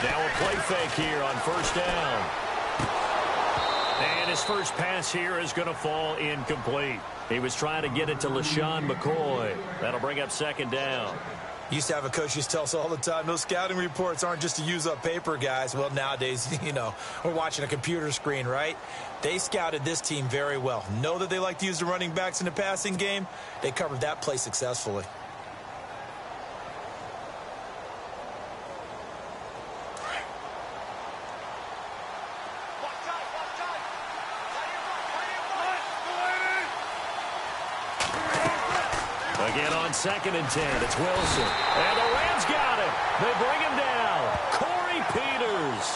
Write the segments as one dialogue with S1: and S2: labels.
S1: Now a play fake here on first down. And his first pass here is going to fall incomplete. He was trying to get it to LaShawn McCoy. That'll bring up second down.
S2: Used to have a coach used to tell us all the time, those scouting reports aren't just to use up paper, guys. Well, nowadays, we're watching a computer screen, right? They scouted this team very well. Know that they like to use the running backs in the passing game. They covered that play successfully.
S1: Again on 2nd and 10, it's Wilson. And the Rams got him. They bring him down. Corey Peters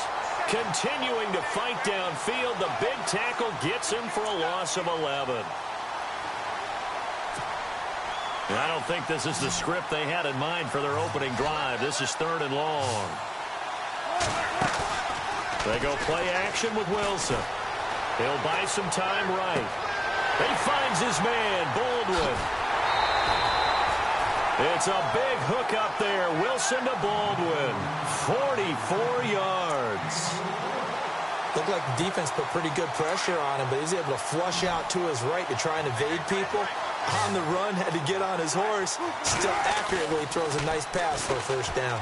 S1: continuing to fight downfield. The big tackle gets him for a loss of 11. And I don't think this is the script they had in mind for their opening drive. This is 3rd and long. They go play action with Wilson. He'll buy some time right. He finds his man, Baldwin. It's a big hook up there. Wilson to Baldwin. 44 yards.
S2: Looked like the defense put pretty good pressure on him, but he's able to flush out to his right to try and evade people. On the run, had to get on his horse. Still accurately throws a nice pass for a first down.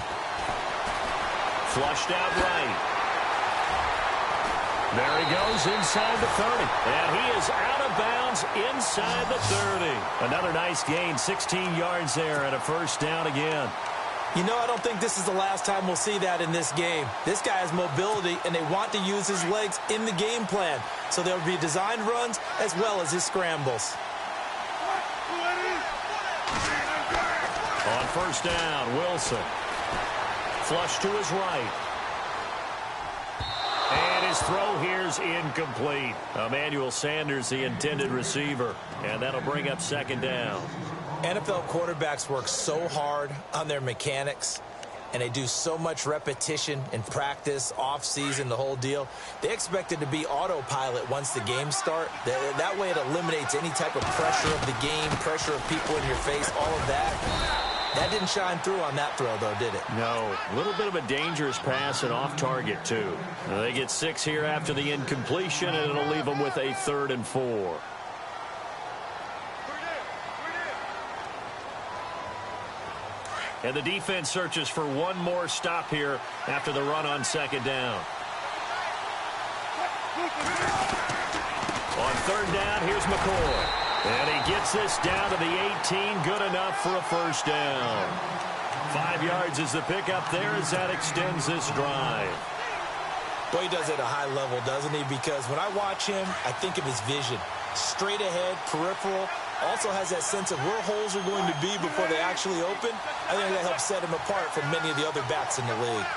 S1: Flushed out right. There he goes inside the 30. And he is out of bounds inside the 30. Another nice gain, 16 yards there and a first down again.
S2: I don't think this is the last time we'll see that in this game. This guy has mobility, and they want to use his legs in the game plan. So there'll be designed runs as well as his scrambles.
S1: On first down, Wilson. Flush to his right. And his throw here's incomplete. Emmanuel Sanders, the intended receiver. And that'll bring up second down.
S2: NFL quarterbacks work so hard on their mechanics, and they do so much repetition in practice, off-season, the whole deal. They expect it to be autopilot once the games start. That way it eliminates any type of pressure of the game, pressure of people in your face, all of that. That didn't shine through on that throw, though, did it?
S1: No. A little bit of a dangerous pass and off target, too. They get 6 here after the incompletion, and it'll leave them with a 3rd and 4. And the defense searches for one more stop here after the run on second down. On third down, here's McCoy. And he gets this down to the 18, good enough for a first down. 5 yards is the pickup there as that extends this drive.
S2: Boy, he does it at a high level, doesn't he? Because when I watch him, I think of his vision. Straight ahead, peripheral. Also has that sense of where holes are going to be before they actually open. I think that helps set him apart from many of the other backs in the league.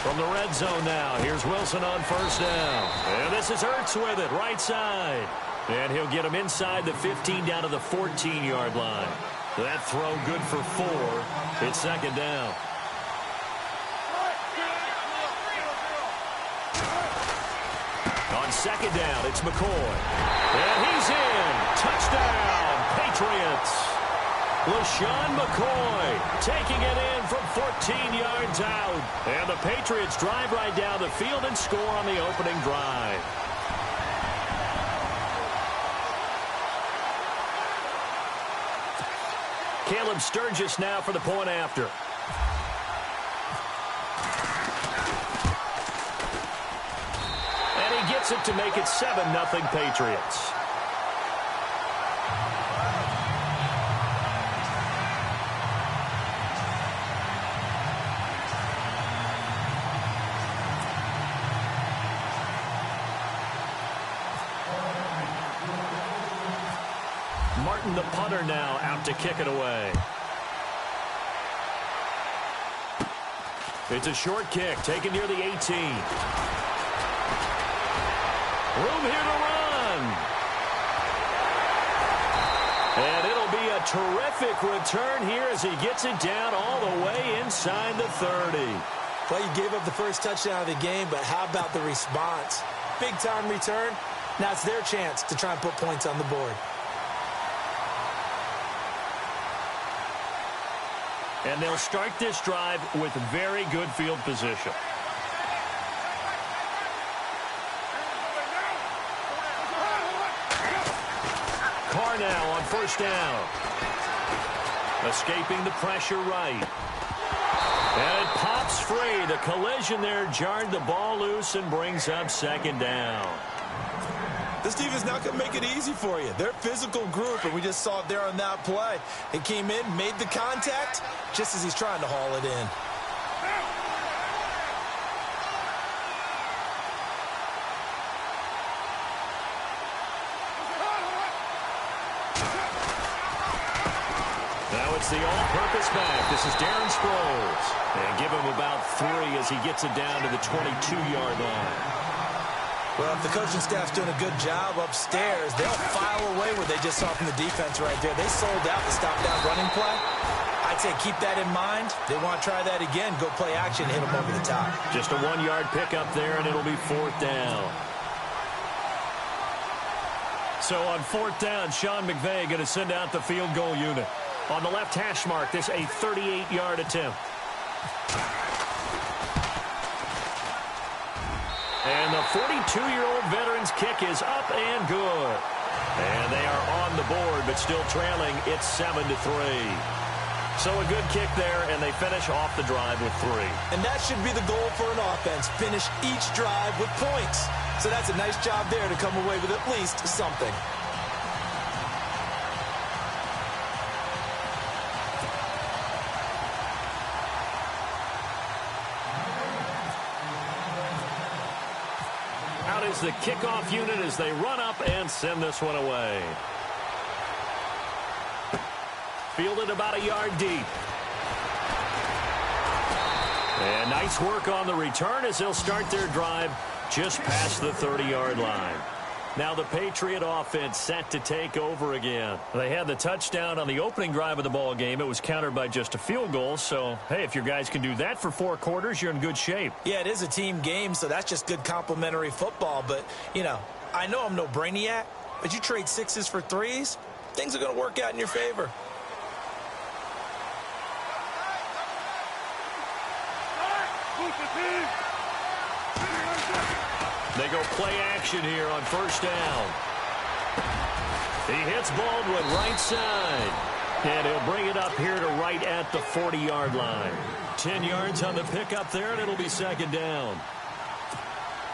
S1: From the red zone now, here's Wilson on first down. And this is Ertz with it, right side. And he'll get him inside the 15 down to the 14-yard line. That throw good for 4. It's second down. On second down, it's McCoy. And he's in. Touchdown, Patriots. LaShawn McCoy taking it in from 14 yards out. And the Patriots drive right down the field and score on the opening drive. Caleb Sturgis now for the point after. And he gets it to make it 7-0 Patriots. Martin, the punter, now out to kick it away. It's a short kick taken near the 18. Room here to run. And it'll be a terrific return here as he gets it down all the way inside the 30.
S2: Well, you gave up the first touchdown of the game, but how about the response? Big-time return. Now it's their chance to try and put points on the board.
S1: And they'll start this drive with very good field position. Carr now on first down. Escaping the pressure right. And it pops free. The collision there jarred the ball loose and brings up second down.
S2: This team is not going to make it easy for you. They're a physical group, and we just saw it there on that play. He came in, made the contact, just as he's trying to haul it in.
S1: Now it's the all-purpose back. This is Darren Sproles. And give him about 3 as he gets it down to the 22-yard line.
S2: Well, if the coaching staff's doing a good job upstairs, they'll file away what they just saw from the defense right there. They sold out the stop-down running play. I'd say keep that in mind. They want to try that again. Go play action, hit them over the top.
S1: Just a 1-yard pickup there, and it'll be 4th down. So on 4th down, Sean McVay going to send out the field goal unit. On the left hash mark, this a 38-yard attempt. And the 42-year-old veteran's kick is up and good. And they are on the board, but still trailing. It's 7-3. So a good kick there, and they finish off the drive with 3.
S2: And that should be the goal for an offense. Finish each drive with points. So that's a nice job there to come away with at least something.
S1: The kickoff unit as they run up and send this one away. Fielded about a yard deep. And nice work on the return as they'll start their drive just past the 30-yard line. Now the Patriot offense set to take over again. They had the touchdown on the opening drive of the ball game. It was countered by just a field goal. So, hey, if your guys can do that for 4 quarters, you're in good shape.
S2: Yeah, it is a team game, so that's just good complimentary football. But, you know, I know I'm no brainiac, but you trade 6s for 3s, things are going to work out in your favor.
S1: They go play action here on first down. He hits Baldwin right side. And he'll bring it up here to right at the 40-yard line. 10 yards on the pickup there, and it'll be second down.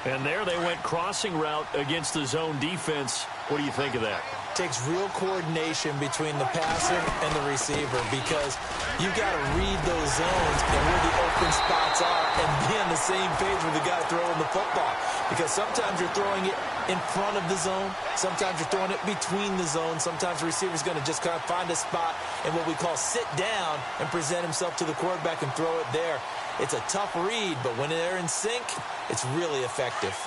S1: And there they went crossing route against the zone defense. What do you think of that?
S2: Takes real coordination between the passer and the receiver because you got to read those zones and where the open spots are and be on the same page with the guy throwing the football. Because sometimes you're throwing it in front of the zone. Sometimes you're throwing it between the zones. Sometimes the receiver's going to just kind of find a spot and what we call sit down and present himself to the quarterback and throw it there. It's a tough read, but when they're in sync, it's really effective.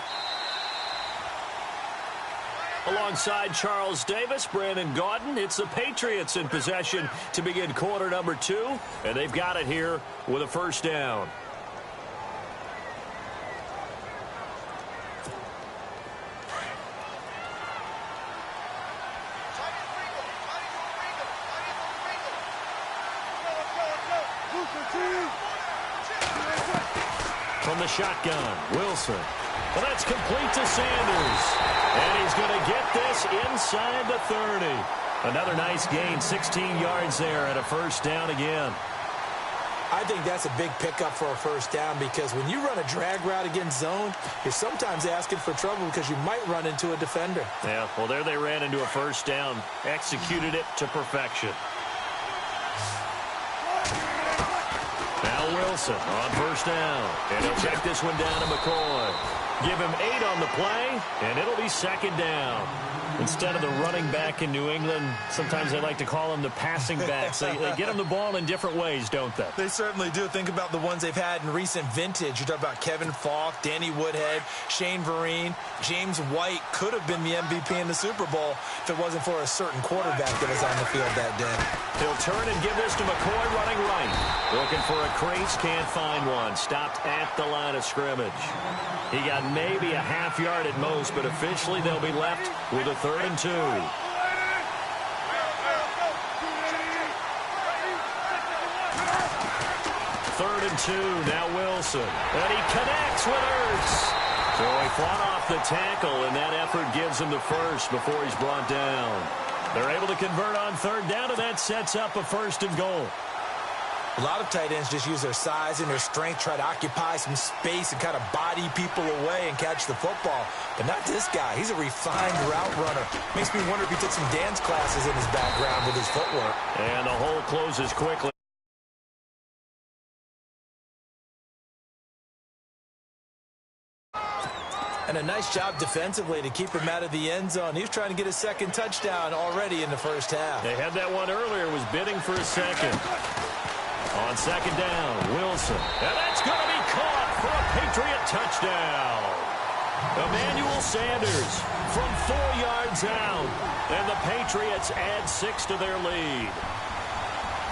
S1: Alongside Charles Davis, Brandon Gaudin, it's the Patriots in possession to begin quarter number 2, and they've got it here with a first down. From the shotgun, Wilson. Well, that's complete to Sanders. And he's going to get this inside the 30. Another nice gain, 16 yards there and a first down again.
S2: I think that's a big pickup for a first down because when you run a drag route against zone, you're sometimes asking for trouble because you might run into a defender.
S1: Yeah, well, there they ran into a first down, executed it to perfection. Now Wilson on first down, and he'll check this one down to McCoy. Give him 8 on the play, and it'll be second down. Instead of the running back in New England, sometimes they like to call them the passing backs. They get them the ball in different ways, don't they?
S2: They certainly do. Think about the ones they've had in recent vintage. You're talking about Kevin Falk, Danny Woodhead, Shane Vereen. James White could have been the MVP in the Super Bowl if it wasn't for a certain quarterback that was on the field that day.
S1: He'll turn and give this to McCoy running right. Looking for a crease, can't find one. Stopped at the line of scrimmage. He got maybe a half yard at most, but officially they'll be left with a 3rd and 2. 3rd and 2, now Wilson. And he connects with Ertz. So he fought off the tackle, and that effort gives him the first before he's brought down. They're able to convert on 3rd down, and that sets up a 1st and goal.
S2: A lot of tight ends just use their size and their strength, try to occupy some space and kind of body people away and catch the football. But not this guy. He's a refined route runner. Makes me wonder if he took some dance classes in his background with his footwork.
S1: And the hole closes quickly.
S2: And a nice job defensively to keep him out of the end zone. He was trying to get a 2nd touchdown already in the first half.
S1: They had that one earlier, was bidding for a 2nd. On 2nd down, Wilson. And that's going to be caught for a Patriot touchdown. Emmanuel Sanders from 4 yards out. And the Patriots add 6 to their lead.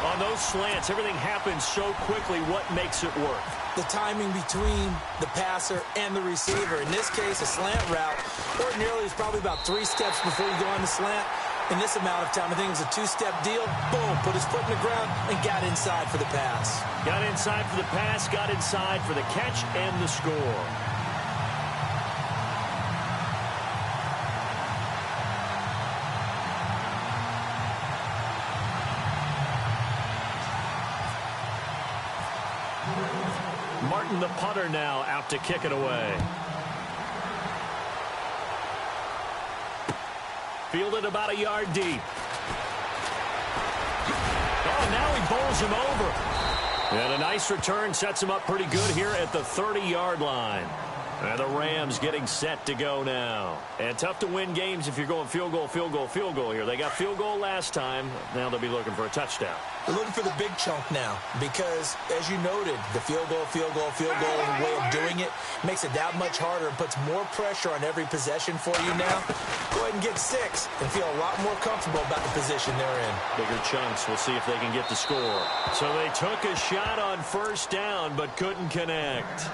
S1: On those slants, everything happens so quickly. What makes it work?
S2: The timing between the passer and the receiver. In this case, a slant route. Ordinarily, it's probably about 3 steps before you go on the slant. In this amount of time, I think it was a 2-step deal. Boom, put his foot in the ground and got inside for the pass.
S1: Got inside for the pass, got inside for the catch and the score. Martin, the punter, now out to kick it away. Fielded about a yard deep. Oh, now he bowls him over. And a nice return sets him up pretty good here at the 30-yard line. And the Rams getting set to go now. And tough to win games if you're going field goal, field goal, field goal here. They got field goal last time. Now they'll be looking for a touchdown.
S2: They're looking for the big chunk now because, as you noted, the field goal, field goal, field goal way of doing it makes it that much harder and puts more pressure on every possession for you now. Go ahead and get 6 and feel a lot more comfortable about the position they're in.
S1: Bigger chunks. We'll see if they can get the score. So they took a shot on 1st down but couldn't connect.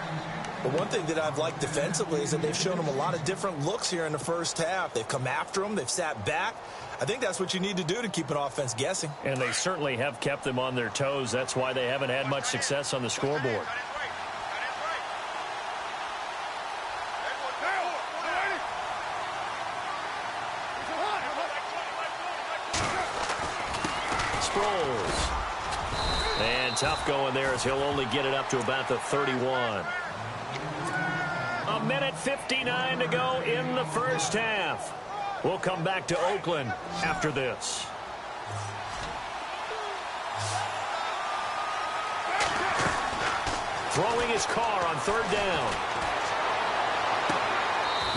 S2: But one thing that I've liked defensively is that they've shown them a lot of different looks here in the first half. They've come after them. They've sat back. I think that's what you need to do to keep an offense guessing.
S1: And they certainly have kept them on their toes. That's why they haven't had much success on the scoreboard. Sproles. And tough going there as he'll only get it up to about the 31. A minute 59 to go in the first half. We'll come back to Oakland after this. Throwing his car on 3rd down.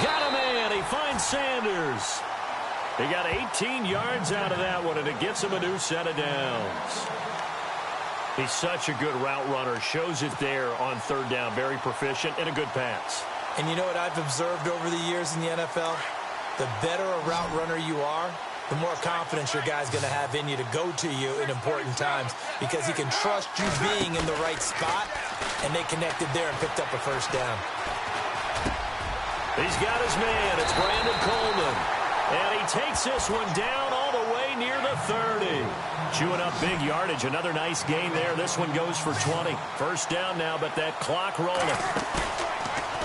S1: Got a man. He finds Sanders. He got 18 yards out of that one, and it gets him a new set of downs. He's such a good route runner. Shows it there on 3rd down. Very proficient and a good pass.
S2: And you know what I've observed over the years in the NFL? The better a route runner you are, the more confidence your guy's going to have in you to go to you in important times because he can trust you being in the right spot, and they connected there and picked up a 1st down.
S1: He's got his man. It's Brandon Coleman. And he takes this one down all the way near the 30. Chewing up big yardage. Another nice gain there. This one goes for 20. 1st down now, but that clock rolling.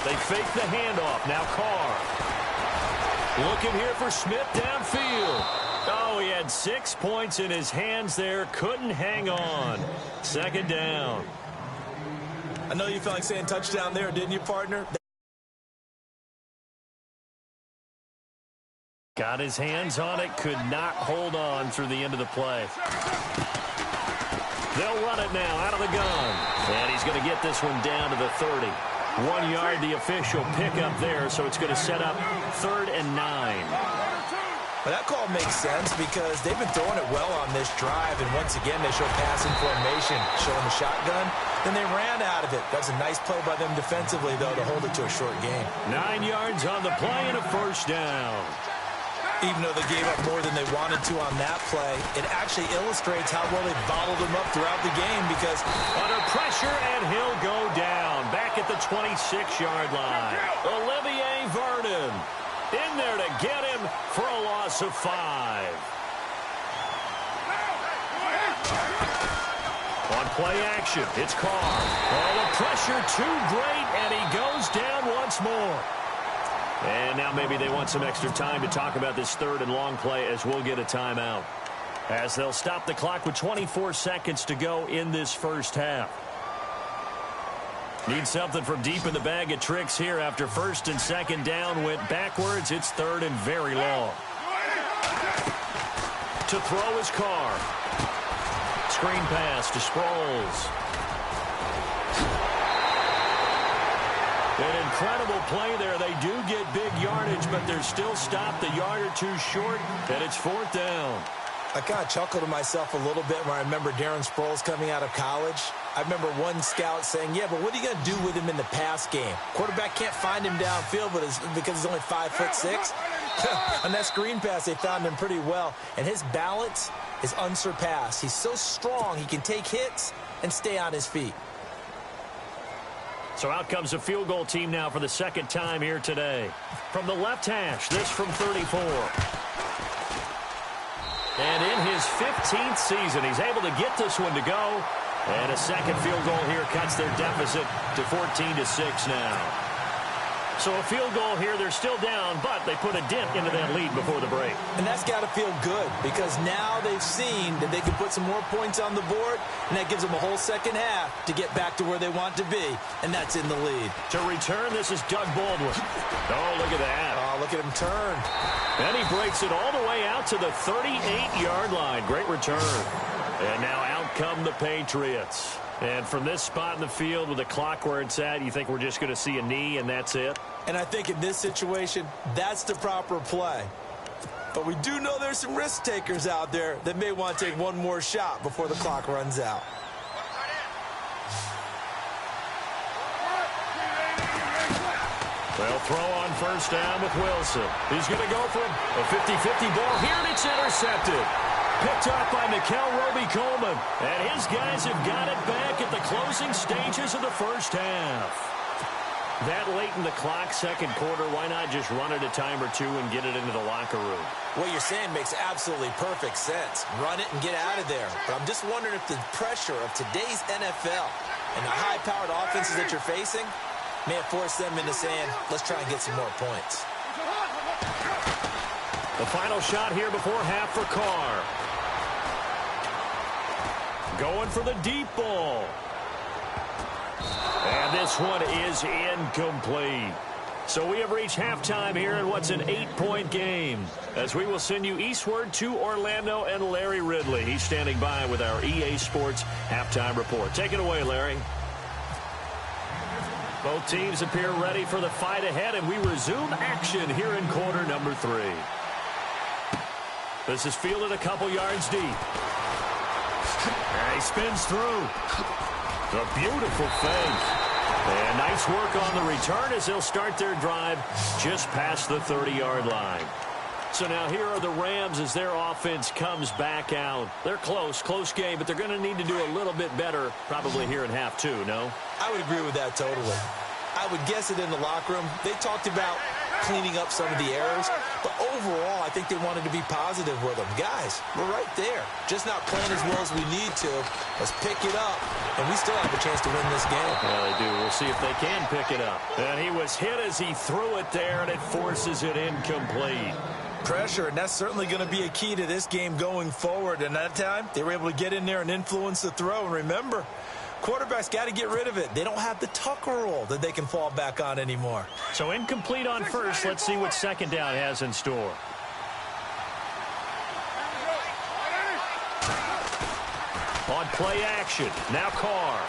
S1: They fake the handoff. Now Carr. Looking here for Smith downfield. Oh, he had 6 points in his hands there. Couldn't hang on. 2nd down.
S2: I know you felt like saying touchdown there, didn't you, partner?
S1: Got his hands on it. Could not hold on through the end of the play. They'll run it now out of the gun. And he's going to get this one down to the 30. 1 yard, the official pickup there, so it's going to set up 3rd and 9.
S2: Well, that call makes sense because they've been throwing it well on this drive, and once again they show passing formation, showing the shotgun. Then they ran out of it. That's a nice play by them defensively, though, to hold it to a short game.
S1: 9 yards on the play and a 1st down.
S2: Even though they gave up more than they wanted to on that play, it actually illustrates how well they bottled him up throughout the game because
S1: under pressure, and he'll go down. Back at at the 26-yard line. Olivier Vernon in there to get him for a loss of 5. On play action, it's Carr. Oh, the pressure too great, and he goes down once more. And now maybe they want some extra time to talk about this third and long play as we'll get a timeout. As they'll stop the clock with 24 seconds to go in this first half. Need something from deep in the bag of tricks here after first and second down went backwards. It's third and very long. To throw is Carr. Screen pass to Sproles. An incredible play there. They do get big yardage, but they're still stopped a yard or two short, and it's fourth down.
S2: I kind of chuckled to myself a little bit when I remember Darren Sproles coming out of college. I remember one scout saying, yeah, but what are you going to do with him in the pass game? Quarterback can't find him downfield because he's only 5'6". On that screen pass, they found him pretty well. And his balance is unsurpassed. He's so strong, he can take hits and stay on his feet.
S1: So out comes a field goal team now for the second time here today. From the left hash, this from 34. And in his 15th season, he's able to get this one to go. And a second field goal here cuts their deficit to 14-6 now. So a field goal here, they're still down, but they put a dent into that lead before the break.
S2: And that's got to feel good because now they've seen that they can put some more points on the board, and that gives them a whole second half to get back to where they want to be, and that's in the lead.
S1: To return, this is Doug Baldwin. Oh, look at that.
S2: Oh, look at him turn.
S1: And he breaks it all the way out to the 38-yard line. Great return. And now out come the Patriots. And from this spot in the field with the clock where it's at, you think we're just going to see a knee and that's it?
S2: And I think in this situation, that's the proper play. But we do know there's some risk takers out there that may want to take one more shot before the clock runs out.
S1: They'll throw on first down with Wilson. He's going to go for a 50-50 ball here, and it's intercepted. Picked up by Mikel Roby-Coleman. And his guys have got it back at the closing stages of the first half. That late in the clock, second quarter, why not just run it a time or two and get it into the locker room?
S2: What you're saying makes absolutely perfect sense. Run it and get out of there. But I'm just wondering if the pressure of today's NFL and the high-powered offenses that you're facing may have forced them into saying, let's try and get some more points.
S1: The final shot here before half for Carr. Going for the deep ball. And this one is incomplete. So we have reached halftime here in what's an 8-point game. As we will send you eastward to Orlando and Larry Ridley. He's standing by with our EA Sports halftime report. Take it away, Larry. Both teams appear ready for the fight ahead, and we resume action here in quarter number 3. This is fielded a couple yards deep. And he spins through. A beautiful fake. And nice work on the return as they'll start their drive just past the 30-yard line. So now here are the Rams as their offense comes back out. They're close game, but they're going to need to do a little bit better probably here in half 2, no?
S2: I would agree with that totally. I would guess it in the locker room. They talked about cleaning up some of the errors, but overall, I think they wanted to be positive with them. Guys, we're right there. Just not playing as well as we need to. Let's pick it up, and we still have a chance to win this game.
S1: Yeah, they do. We'll see if they can pick it up. And he was hit as he threw it there, and it forces it incomplete.
S2: Pressure, and that's certainly going to be a key to this game going forward. And that time, they were able to get in there and influence the throw. And remember, quarterbacks got to get rid of it. They don't have the Tucker rule that they can fall back on anymore.
S1: So incomplete on first. Let's see what second down has in store. On play action, now Carr.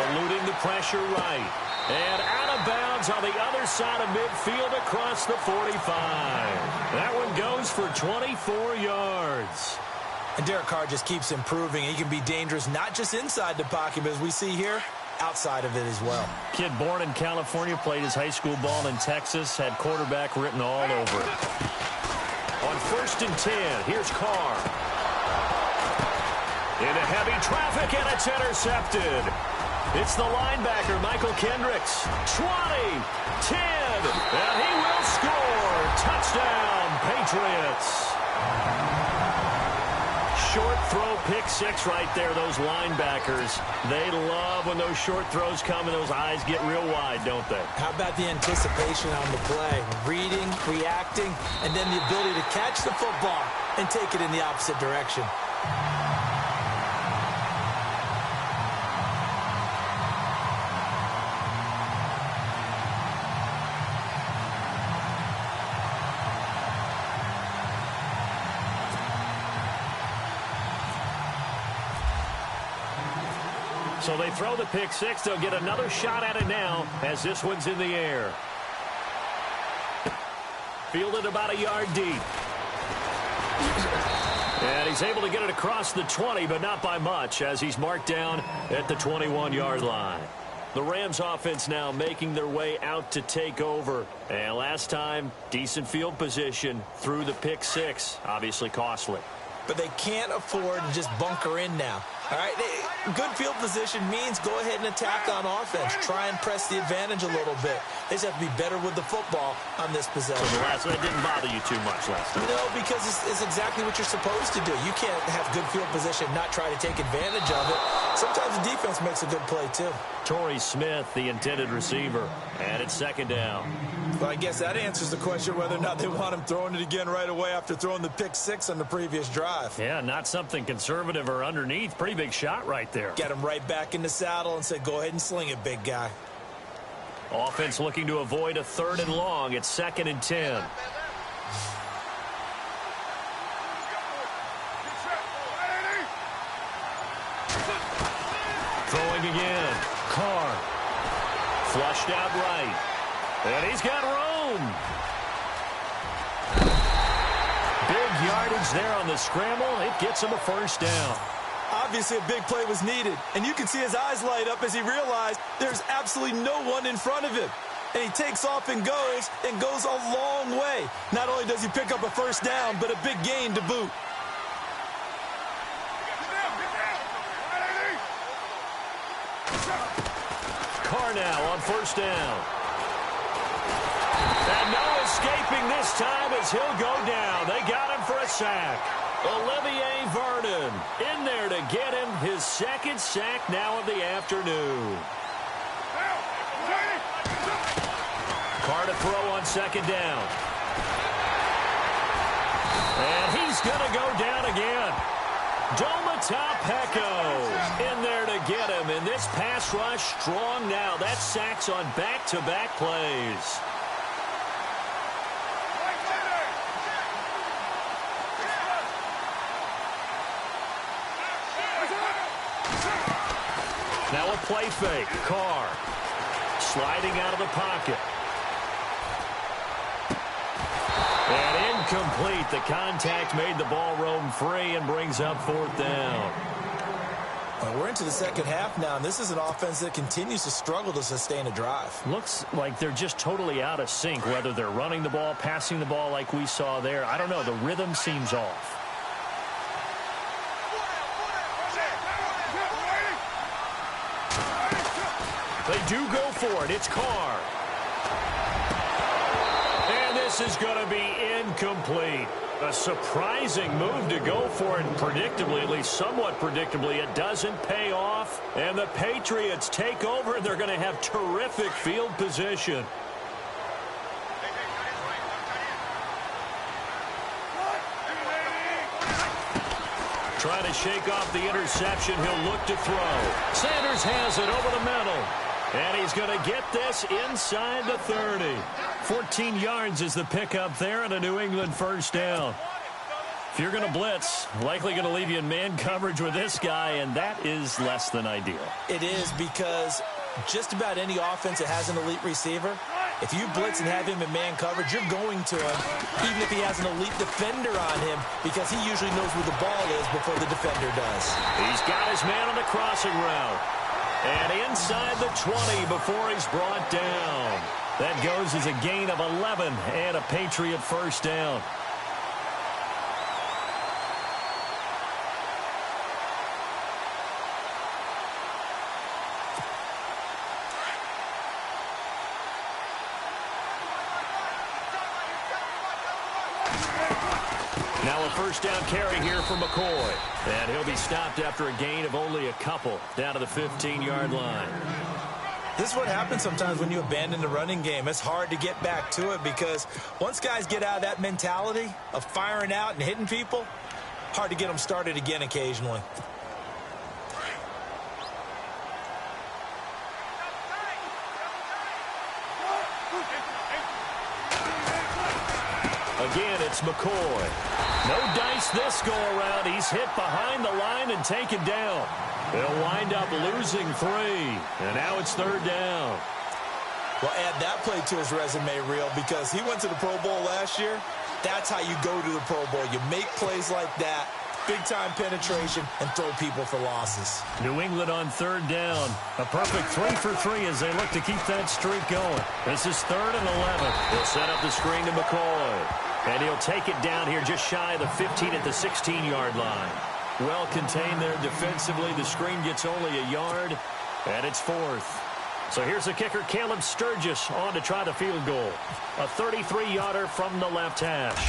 S1: Eluding the pressure right. And out of bounds on the other side of midfield across the 45. That one goes for 24 yards.
S2: And Derek Carr just keeps improving. He can be dangerous not just inside the pocket, but as we see here, outside of it as well.
S1: Kid born in California, played his high school ball in Texas, had quarterback written all over it. On 1st and 10, here's Carr. Into heavy traffic, and it's intercepted. It's the linebacker, Michael Kendricks. 20, 10, and he will score. Touchdown, Patriots. Short throw, pick six right there, those linebackers. They love when those short throws come and those eyes get real wide, don't they?
S2: How about the anticipation on the play? Reading, reacting, and then the ability to catch the football and take it in the opposite direction.
S1: So they throw the pick six. They'll get another shot at it now as this one's in the air. Fielded about a yard deep. And he's able to get it across the 20, but not by much as he's marked down at the 21-yard line. The Rams offense now making their way out to take over. And last time, decent field position through the pick six. Obviously costly.
S2: But they can't afford to just bunker in now. All right, good field position means go ahead and attack on offense. Try and press the advantage a little bit. They just have to be better with the football on this possession.
S1: So that didn't bother you too much last time.
S2: No, because it's exactly what you're supposed to do. You can't have good field position, not try to take advantage of it. Sometimes the defense makes a good play, too.
S1: Torrey Smith, the intended receiver, and it's second down.
S2: Well, I guess that answers the question whether or not they want him throwing it again right away after throwing the pick six on the previous drive.
S1: Yeah, not something conservative or underneath. Pretty big shot right there.
S2: Get him right back in the saddle and say, go ahead and sling it, big guy.
S1: Offense looking to avoid a third and long. It's 2nd and 10. Throwing again. Carr. Flushed out right. And he's got room. Big yardage there on the scramble. It gets him a first down.
S2: Obviously, a big play was needed, and you can see his eyes light up as he realized there's absolutely no one in front of him. And he takes off and goes a long way. Not only does he pick up a first down, but a big gain to boot.
S1: Carr now on first down. And no escaping this time as he'll go down. They got him for a sack. Olivier Vernon in there to get him his second sack now of the afternoon. Carr to throw on second down. And he's going to go down again. Peko in there to get him. And this pass rush strong now. That sacks on back-to-back plays. Now a play fake. Carr sliding out of the pocket. And incomplete. The contact made the ball roam free and brings up fourth down.
S2: Well, we're into the second half now, and this is an offense that continues to struggle to sustain a drive.
S1: Looks like they're just totally out of sync, whether they're running the ball, passing the ball like we saw there. I don't know. The rhythm seems off. They do go for it. It's Carr. And this is going to be incomplete. A surprising move to go for it, and predictably, at least somewhat predictably, it doesn't pay off. And the Patriots take over, and they're going to have terrific field position. Trying to shake off the interception. He'll look to throw. Sanders has it over the middle. And he's going to get this inside the 30. 14 yards is the pickup there and a New England first down. If you're going to blitz, likely going to leave you in man coverage with this guy, and that is less than ideal.
S2: It is, because just about any offense that has an elite receiver, if you blitz and have him in man coverage, you're going to him, even if he has an elite defender on him, because he usually knows where the ball is before the defender does.
S1: He's got his man on the crossing route. And inside the 20 before he's brought down. That goes as a gain of 11 and a Patriot first down. first down carry here for McCoy. And he'll be stopped after a gain of only a couple down to the 15-yard line.
S2: This is what happens sometimes when you abandon the running game. It's hard to get back to it because once guys get out of that mentality of firing out and hitting people, hard to get them started again occasionally.
S1: Again, it's McCoy. No dice this go-around. He's hit behind the line and taken down. They'll wind up losing 3. And now it's third down.
S2: Well, add that play to his resume reel because he went to the Pro Bowl last year. That's how you go to the Pro Bowl. You make plays like that, big-time penetration, and throw people for losses.
S1: New England on third down. A perfect 3 for 3 as they look to keep that streak going. This is 3rd and 11. He'll set up the screen to McCoy. And he'll take it down here just shy of the 15 at the 16-yard line. Well contained there defensively. The screen gets only a yard, and it's 4th. So here's the kicker, Caleb Sturgis, on to try the field goal. A 33-yarder from the left hash.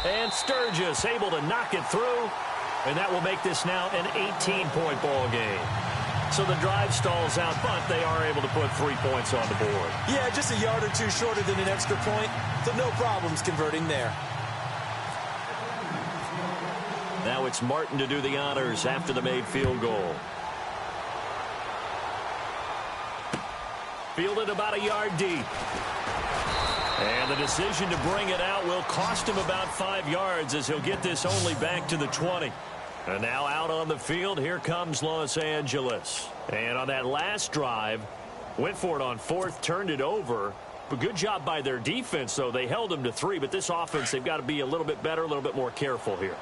S1: And Sturgis able to knock it through, and that will make this now an 18-point ball game. So the drive stalls out, but they are able to put 3 points on the board.
S2: Yeah, just a yard or two shorter than an extra point, so no problems converting there.
S1: Now it's Martin to do the honors after the made field goal. Fielded about a yard deep. And the decision to bring it out will cost him about 5 yards as he'll get this only back to the 20. And now out on the field, here comes Los Angeles. And on that last drive, went for it on 4th, turned it over. But good job by their defense, though. They held them to 3, but this offense, they've got to be a little bit better, a little bit more careful here.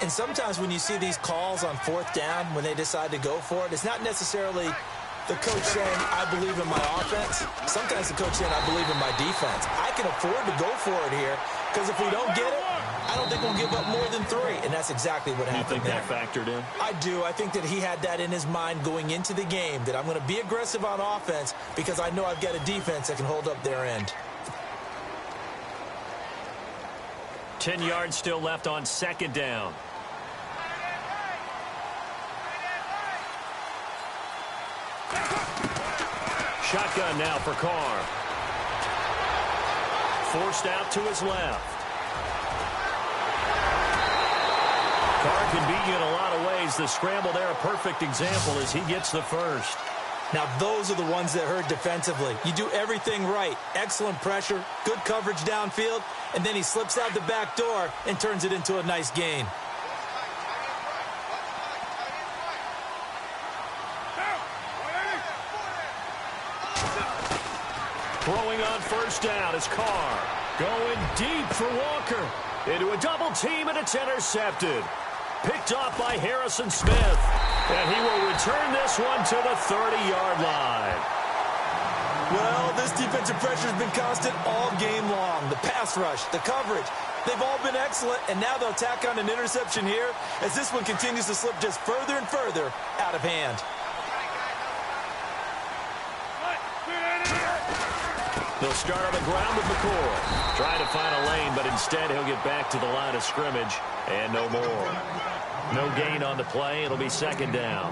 S2: And sometimes when you see these calls on 4th down, when they decide to go for it, it's not necessarily the coach saying, I believe in my offense. Sometimes the coach saying, I believe in my defense. I can afford to go for it here because if we don't get it, I don't think we'll give up more than 3. And that's exactly what happened there.
S1: You think that factored in?
S2: I do. I think that he had that in his mind going into the game, that I'm going to be aggressive on offense because I know I've got a defense that can hold up their end.
S1: 10 yards still left on 2nd down. Shotgun now for Carr. Forced out to his left. Carr can beat you in a lot of ways. The scramble there, a perfect example as he gets the first.
S2: Now, those are the ones that hurt defensively. You do everything right. Excellent pressure, good coverage downfield, and then he slips out the back door and turns it into a nice gain.
S1: Throwing on first down is Carr. Going deep for Walker. Into a double team, and it's intercepted. Picked off by Harrison Smith. And he will return this one to the 30-yard line.
S2: Well, this defensive pressure has been constant all game long. The pass rush, the coverage, they've all been excellent, and now they'll tack on an interception here as this one continues to slip just further and further out of hand.
S1: They'll start on the ground with McCoy. Trying to find a lane, but instead he'll get back to the line of scrimmage, and no more. No gain on the play. It'll be 2nd down.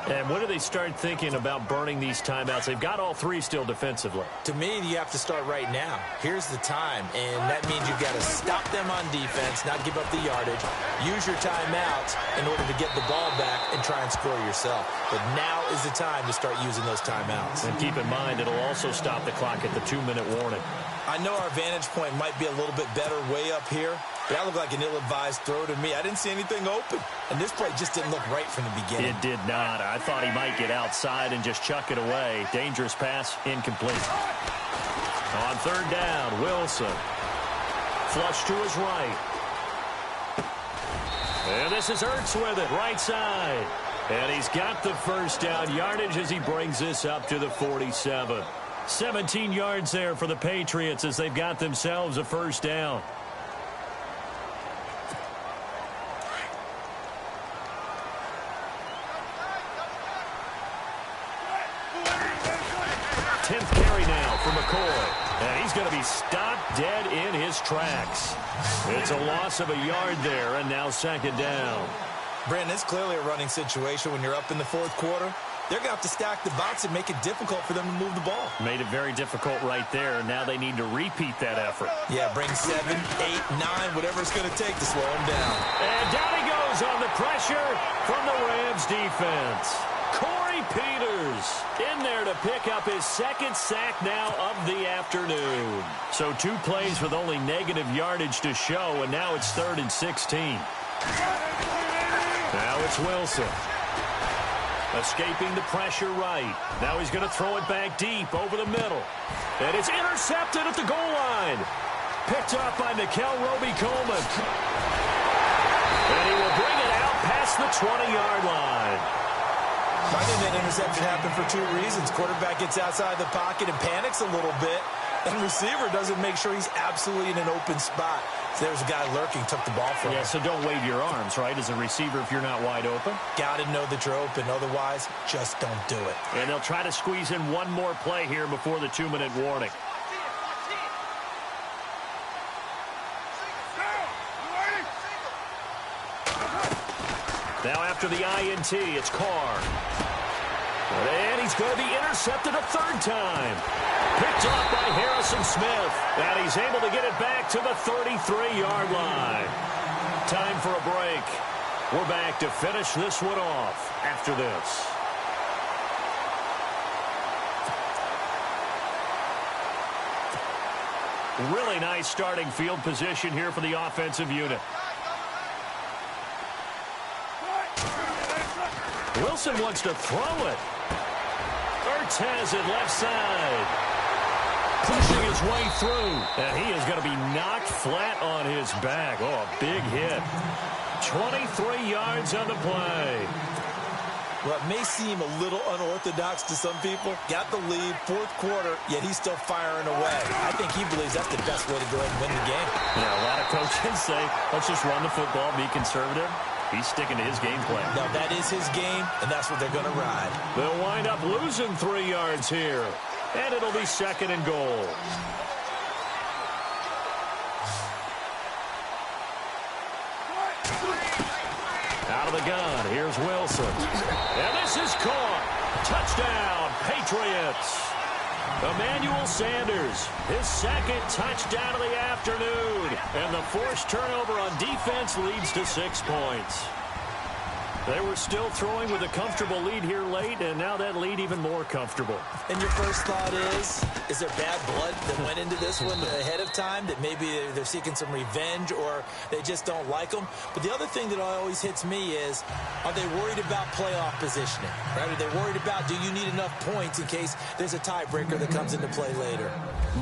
S1: And when do they start thinking about burning these timeouts? They've got all 3 still defensively.
S2: To me, you have to start right now. Here's the time, and that means you've got to stop them on defense, not give up the yardage, use your timeouts in order to get the ball back and try and score yourself. But now is the time to start using those timeouts. And
S1: keep in mind, it'll also stop the clock at the 2-minute warning.
S2: I know our vantage point might be a little bit better way up here, but that looked like an ill-advised throw to me. I didn't see anything open, and this play just didn't look right from the beginning.
S1: It did not. I thought he might get outside and just chuck it away. Dangerous pass, incomplete. On 3rd down, Wilson. Flush to his right. And this is Ertz with it, right side. And he's got the first down yardage as he brings this up to the 47. 17 yards there for the Patriots as they've got themselves a first down. Tenth carry now for McCoy. And he's going to be stopped dead in his tracks. It's a loss of a yard there, and now second down.
S2: Brandon, it's clearly a running situation when you're up in the fourth quarter. They're going to have to stack the box and make it difficult for them to move the ball.
S1: Made it very difficult right there. Now they need to repeat that effort.
S2: Yeah, bring 7, 8, 9, whatever it's going to take to slow him down.
S1: And down he goes on the pressure from the Rams defense. Corey Peters in there to pick up his second sack now of the afternoon. So 2 plays with only negative yardage to show, and now it's 3rd and 16. Now it's Wilson. Escaping the pressure right. Now he's going to throw it back deep over the middle. And it's intercepted at the goal line. Picked up by Mikel Roby-Coleman. And he will bring it out past the 20-yard line.
S2: I think that interception happened for 2 reasons. Quarterback gets outside the pocket and panics a little bit. And receiver doesn't make sure he's absolutely in an open spot. So there's a guy lurking, took the ball from him.
S1: Yeah, so don't wave your arms, right, as a receiver if you're not wide open.
S2: Got to know that you're open. Otherwise, just don't do it.
S1: And they'll try to squeeze in one more play here before the 2-minute warning. Now after the INT, it's Carr. And he's going to be intercepted a 3rd time. Picked off by Harrison Smith. And he's able to get it back to the 33-yard line. Time for a break. We're back to finish this one off after this. Really nice starting field position here for the offensive unit. Wilson wants to throw it. Ertz has it left side. Pushing his way through. And he is going to be knocked flat on his back. Oh, a big hit. 23 yards on the play.
S2: Well, it may seem a little unorthodox to some people. Got the lead, fourth quarter, yet he's still firing away. I think he believes that's the best way to go ahead and win the game.
S1: Yeah, a lot of coaches say, let's just run the football, be conservative. He's sticking to his game plan.
S2: Now, that is his game, and that's what they're going to ride.
S1: They'll wind up losing 3 yards here. And it'll be 2nd and goal. Out of the gun, here's Wilson. And this is caught. Touchdown, Patriots. Emmanuel Sanders, his 2nd touchdown of the afternoon. And the forced turnover on defense leads to 6 points. They were still throwing with a comfortable lead here late, and now that lead even more comfortable.
S2: And your first thought is there bad blood that went into this one ahead of time, that maybe they're seeking some revenge or they just don't like them? But the other thing that always hits me is, are they worried about playoff positioning? Right? Are they worried about, do you need enough points in case there's a tiebreaker that comes into play later?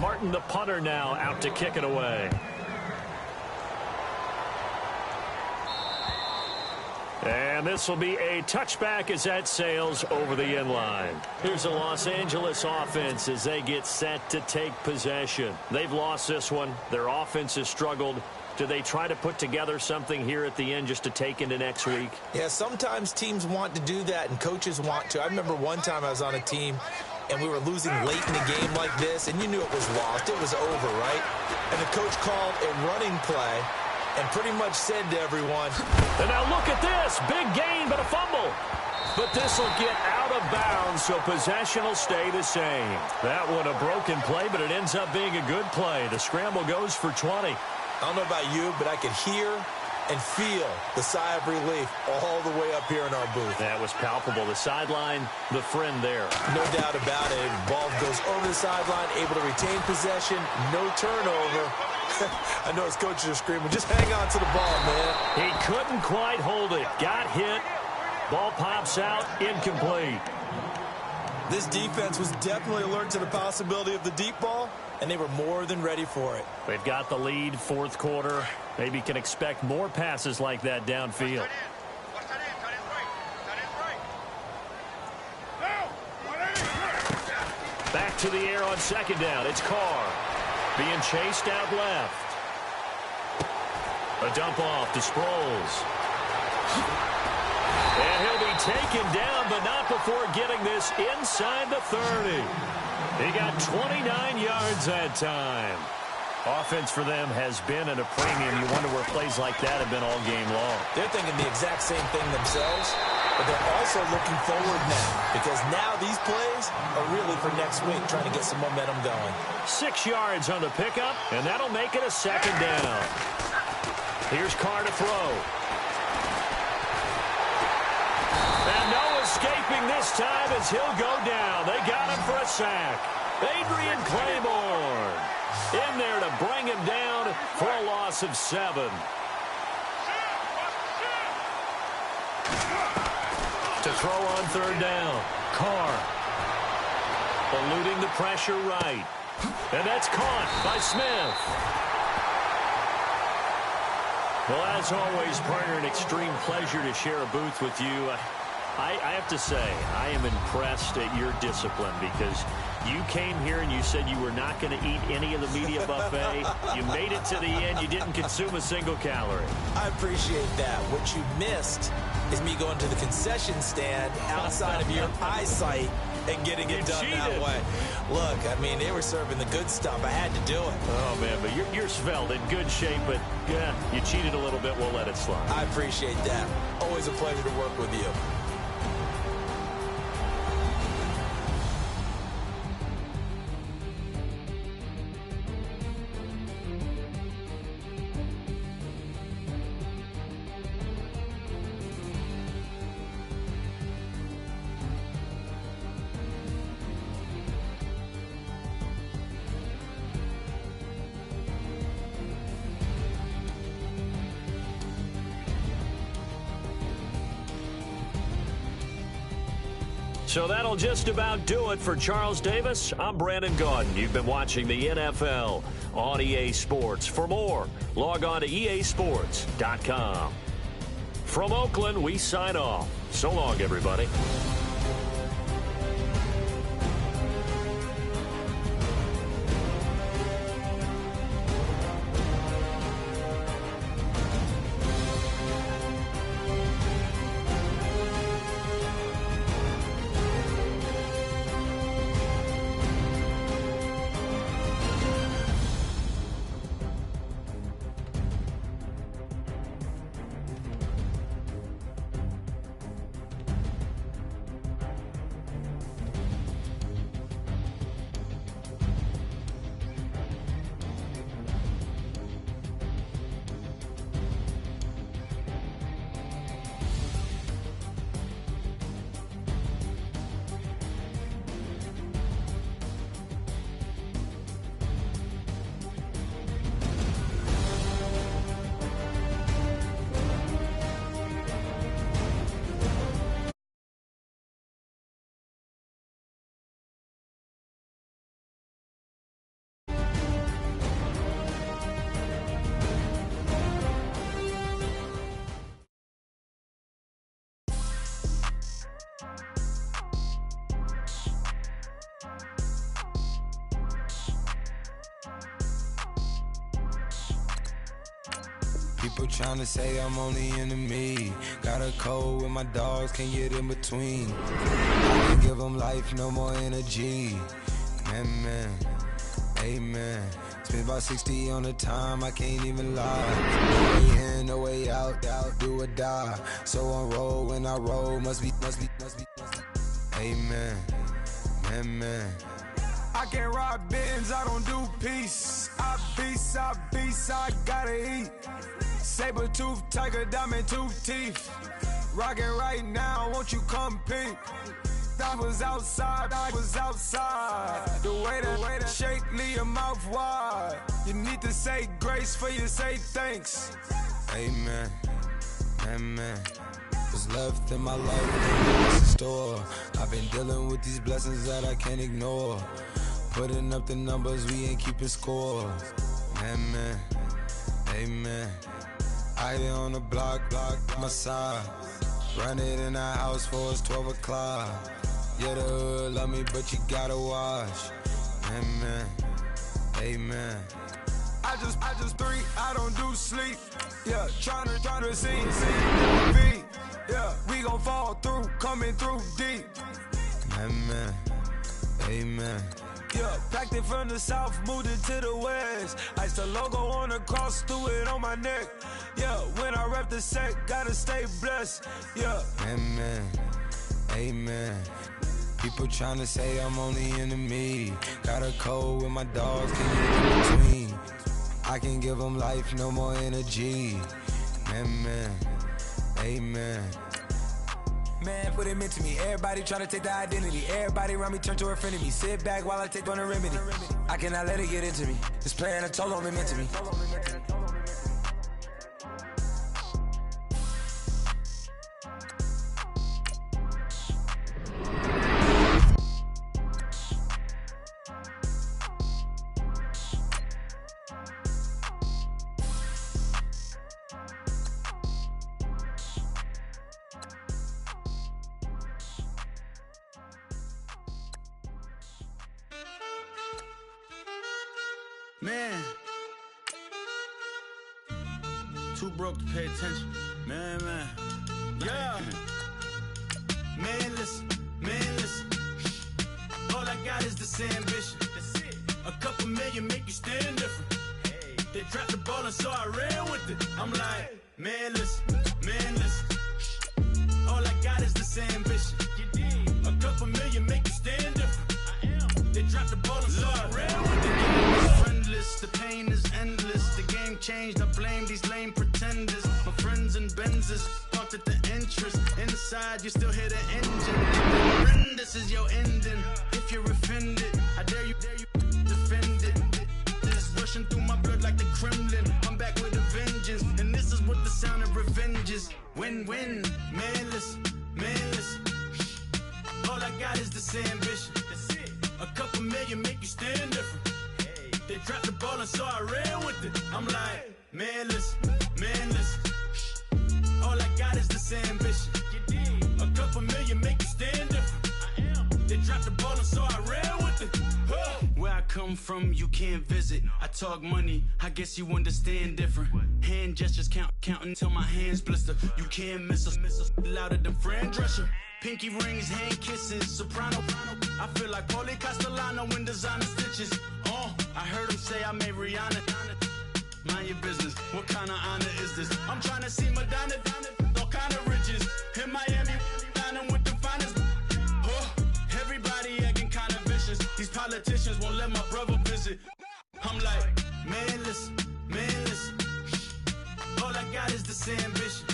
S1: Martin, the punter, now out to kick it away. And this will be a touchback as that sails over the end line. Here's the Los Angeles offense as they get set to take possession. They've lost this one. Their offense has struggled. Do they try to put together something here at the end just to take into next week?
S2: Yeah, sometimes teams want to do that and coaches want to. I remember one time I was on a team and we were losing late in a game like this, and you knew it was lost. It was over, right? And the coach called a running play and pretty much said to everyone,
S1: and now look at this. Big gain, but a fumble. But this will get out of bounds, so possession will stay the same. That one a broken play, but it ends up being a good play. The scramble goes for 20.
S2: I don't know about you, but I could hear and feel the sigh of relief all the way up here in our booth.
S1: That was palpable. The sideline, the friend there.
S2: No doubt about it. Ball goes over the sideline, able to retain possession, no turnover. I know his coaches are screaming, just hang on to the ball, man.
S1: He couldn't quite hold it. Got hit. Ball pops out, incomplete.
S2: This defense was definitely alert to the possibility of the deep ball, and they were more than ready for it.
S1: They've got the lead, fourth quarter. Maybe can expect more passes like that downfield. Back to the air on second down. It's Carr being chased out left. A dump off to Sproles. And he'll be taken down, but not before getting this inside the 30. He got 29 yards that time. Offense for them has been at a premium. You wonder where plays like that have been all game long.
S2: They're thinking the exact same thing themselves, but they're also looking forward now because now these plays are really for next week, trying to get some momentum going.
S1: 6 yards on the pickup, and that'll make it a second down. Here's Carr to throw. And no escaping this time as he'll go down. They got him for a sack. Adrian Claiborne in there to bring him down for a loss of 7. To throw on third down. Carr eluding the pressure right. And that's caught by Smith. Well, as always, partner, an extreme pleasure to share a booth with you. I have to say, I am impressed at your discipline because you came here and you said you were not going to eat any of the media buffet. You made it to the end. You didn't consume a single calorie.
S2: I appreciate that. What you missed is me going to the concession stand outside of your eyesight and getting it done that way. Look, I mean, they were serving the good stuff. I had to do it.
S1: Oh, man, but you're svelte, in good shape, but yeah, you cheated a little bit. We'll let it slide.
S2: I appreciate that. Always a pleasure to work with you.
S1: So that'll just about do it for Charles Davis. I'm Brandon Gaudin. You've been watching the NFL on EA Sports. For more, log on to easports.com. From Oakland, we sign off. So long, everybody.
S3: People trying to say I'm on the enemy. Got a cold with my dogs, can't get in between. I can give them life, no more energy. Man, amen. Spent about 60 on the time, I can't even lie. No way in, no way out, do or die. So on roll, when I roll, must be. Amen, man. I can't rob Benz, I don't do peace. I beast, I gotta eat. Saber tooth, tiger, diamond tooth teeth. Rockin' right now, won't you come peep? I was outside. The way that shake, leave your mouth wide. You need to say grace for you say thanks. Amen, amen. What's left in my life in the store. I've been dealing with these blessings that I can't ignore. Putting up the numbers, we ain't keeping score. Amen, amen. I here on the block, my side. Run it in the house for us 12 o'clock. Yeah, the hood love me, but you gotta watch. Amen, amen. I just three, I don't do sleep. Yeah, tryna see, beat. Yeah, we gon' fall through, coming through deep.
S4: Amen. Amen.
S3: Yeah, packed it from the south, moved it to the west. Iced the logo on the cross, threw it on my neck. Yeah, when I rep the set, gotta stay blessed. Yeah.
S4: Amen. Amen. People tryna say I'm on the enemy. Got a code with my dogs, can you in between? I can give them life, no more energy. Amen. Amen.
S3: Man, what it meant to me. Everybody try to take the identity. Everybody around me turn to a friend of me. Sit back while I take on a remedy. I cannot let it get into me. This playing a toll on me meant to me.
S5: Man, too broke to pay attention. Man, yeah. Man, listen. All I got is this ambition. A couple million make you stand different. They dropped the ball and so I ran with it. I'm like, man, listen. All I got is this ambition. A couple million make you stand different. They dropped the ball and so I ran with it. Friendless, the pain is endless. The game changed, I blame these lame pretenders. My friends and Benzes parked at the entrance. Inside, you still hear the engine. Friend, this is your ending. If you're offended, I dare you defend it. This is rushing through my blood like the Kremlin. I'm back with a vengeance, and this is what the sound of revenge is. Win-win, man, listen. All I got is this ambition. A couple million make you stand different. They dropped the ball and so I ran with it. I'm like, man, listen. All I got is this ambition. A couple million make you stand different. They dropped the ball and so I ran with it. Where I come from, you can't visit. I talk money, I guess you understand different. Hand gestures counting till my hands blister. You can't miss us, louder than Fran Drescher. Pinky rings, hand kisses, soprano. I feel like Paulie Castellano in designer stitches. I heard him say I made Rihanna. Mind your business, what kind of honor is this? I'm trying to see Madonna, all kind of riches. In Miami, dining with the finest. Everybody acting kind of vicious. These politicians won't let my brother visit. I'm like, man, listen. All I got is this ambition.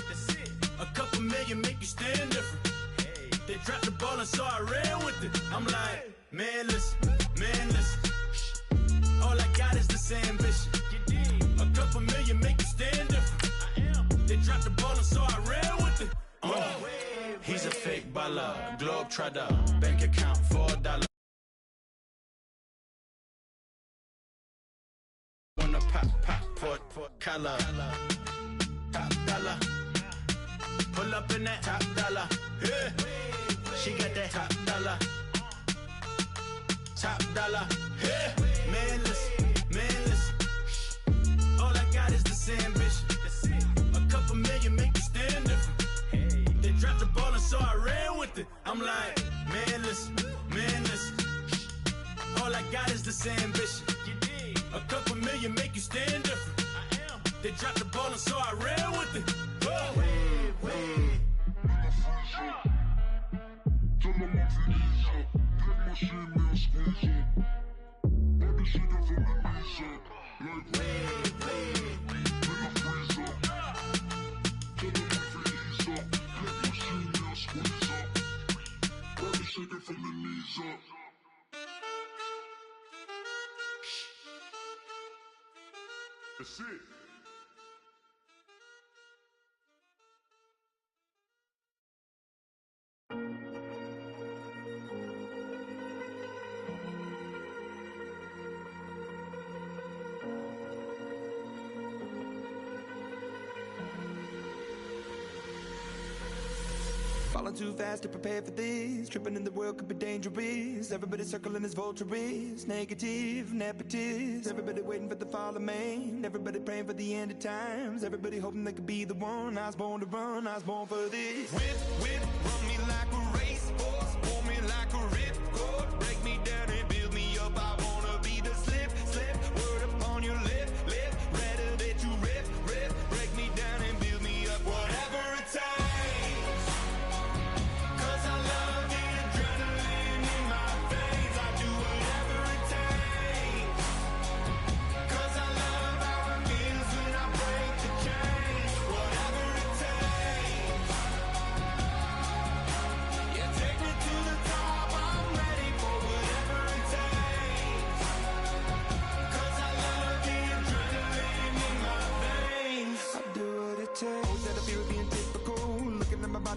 S5: A couple million make you stand different. They dropped the ball and so I ran with it. I'm like, man, listen. All I got is this ambition. A couple million make you stand different. They dropped the ball and so I ran with it. He's a fake baller, globe trotter, bank account $4. Wanna pop, port color. Top dollar. Pull up in that top dollar. Yeah. She got that top dollar. Yeah. Man, listen. All I got is this ambition. A couple million make you stand different. They dropped the ball and so I ran with it. I'm like, man, listen. All I got is this ambition. A couple million make you stand different. They dropped the ball and so I ran with it.
S6: Tell them I'm Visa, get my shit now, squeeze up. All this shit from the knees up, like in a freezer. Tell them I'm Visa, get my shit now, squeeze up. All this shit from the knees up. That's it.
S3: Falling too fast to prepare for this. Tripping in the world could be dangerous. Everybody circling as vultures. Negative, nepotist. Everybody waiting for the fall of man. Everybody praying for the end of times. Everybody hoping they could be the one. I was born to run, I was born for this. Whip, whip, run me like a racehorse. Pull me like a ripcord. Break me down and build me up. I wanna be the slip, slip. Word upon your lip, lip. Rather that you rip, rip. Break me down and build me up. Whatever it takes.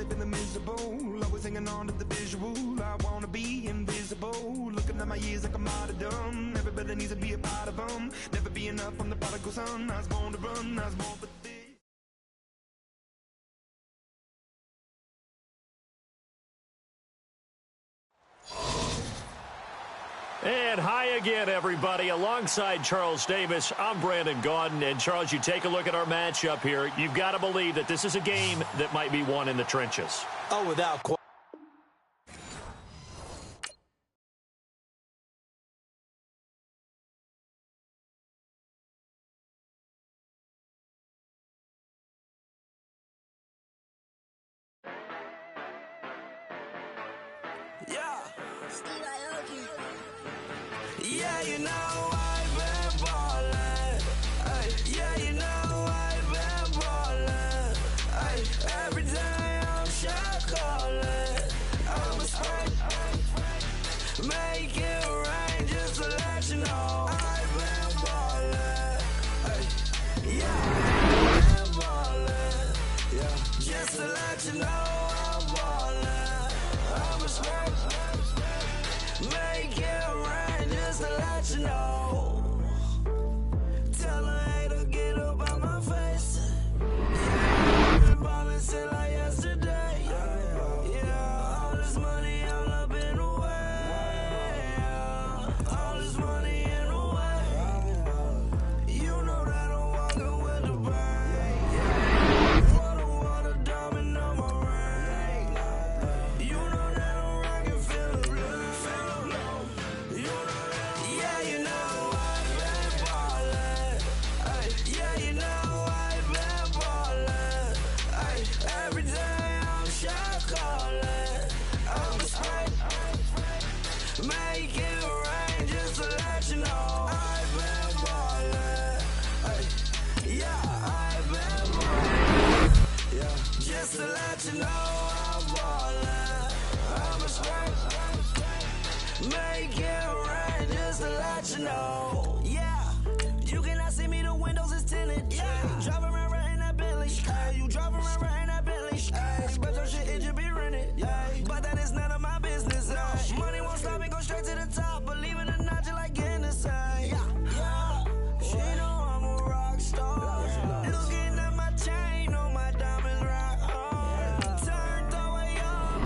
S3: Feeling miserable, always hanging on to the visual. I wanna be invisible, looking at my years like a martyrdom. Everybody needs to be a part of them. Never be enough from the prodigal son. I was born to run, I was born for this.
S1: And hi again, everybody. Alongside Charles Davis, I'm Brandon Gaudin. And, Charles, you take a look at our matchup here. You've got to believe that this is a game that might be won in the trenches.
S2: Oh, without question.
S3: Yeah, you know I've been ballin'. Ay, yeah, you know I've been ballin'. Ay, every day I'm shot callin'. I'm a spray, make it rain just to let you know I've been ballin'. Ay, yeah, I've been ballin'. Yeah, just to let you know I'm ballin'. I'm a spray, make it rain just to let you know. Tell a hater get up out my face. Yeah, I've been ballin' since like yesterday. Yeah, all this money all up in the way. All this money in the way. You know that I'm walking with the bank. Water, diamond on my ring. You know that I'm rockin', feel the blue, feel the blue. You know that, yeah, you know I've been ballin'. Ay, yeah, you know I've been ballin'. Ay, every day I'm shot callin'. I'm a spray, make it rain just to let you know I've been ballin'. Ay, yeah, I've been ballin'. Yeah, just to let you know I'm ballin'. I'm a spray, make it rain just to let you know. Yeah, you cannot see me, the windows is tinted. Yeah, driving around right in that Bentley. Hey, you driving around right in that Bentley. Hey, but your shit, it should be rented. Yeah, but that is none of my business. Money won't stop me, go straight to the top. Believe it or not, just like getting the same. Yeah, she know I'm a rock star. Looking at my chain, on my diamonds rock hard. Turned the way up,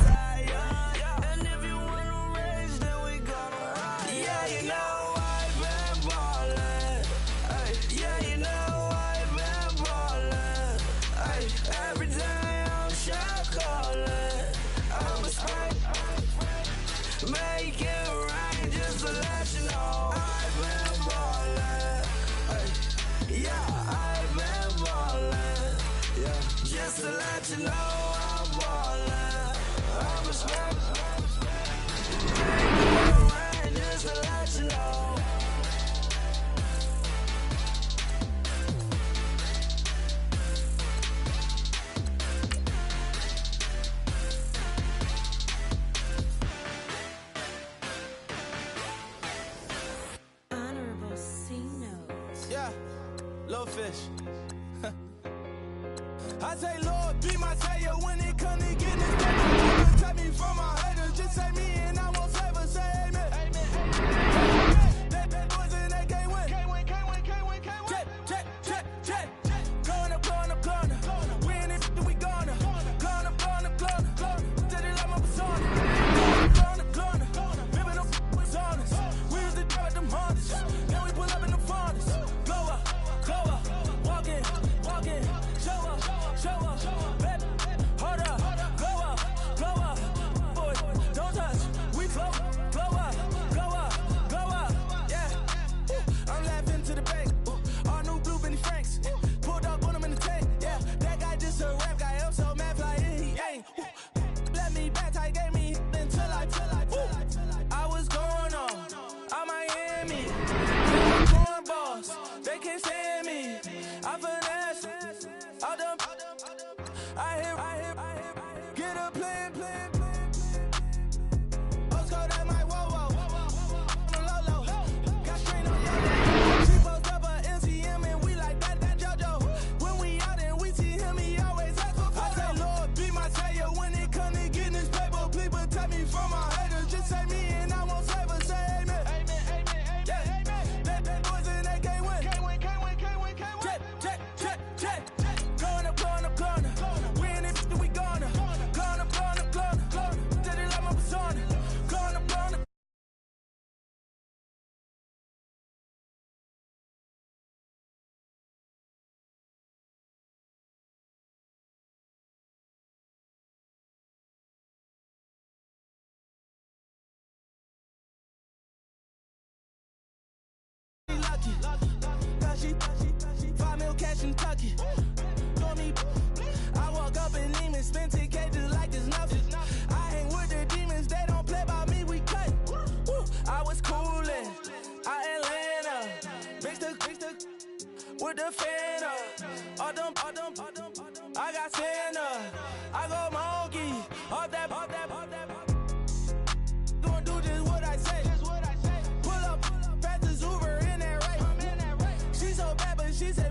S3: tired. And if you wanna raise, then we gonna ride. Yeah, you know I've been ballin'. Ay, yeah, you know I've been ballin'. Ay, every day I'm shot callin'. I'm a spray, make it rain just to let you know I've been ballin'. Ay, yeah, I've been ballin'. Yeah, just to let you know I'm ballin'. I'm a spray, make it rain just to let you know.
S7: Honorable C note.
S3: Yeah, little fish. I say, Lord, be my savior when it come to getting this paper. Protect me from my haters, just say me and I won't favor, say amen. That boys in that can't win. Check. Going up. We in it, we gonna. Gonna. playing. Osco, that my whoa. Low. Got strain on yellow. She post up a MCM and we like that JoJo. When we out and we see him, he always ask for photo. I say, Lord, be my savior when it come to getting this paper. Please protect me from my haters. Just say me and I won't save her. Say amen. That boys in that can't win. Check. Going up. We in it, we gonna. Going up. Did it like my persona. Going up. Lucky. Cause she 5 mil cash in Kentucky. Told me I walk up and demons, spend 10K just like it's nothing. I hang with the demons, they don't play by me, we cut. Woo. I was coolin', Atlanta, mixed with the Fanta. All them, I got Santa, I go monkey, all that. Gonna do just what I say. Pull up, pass the Uber in that race. She so bad, but she said.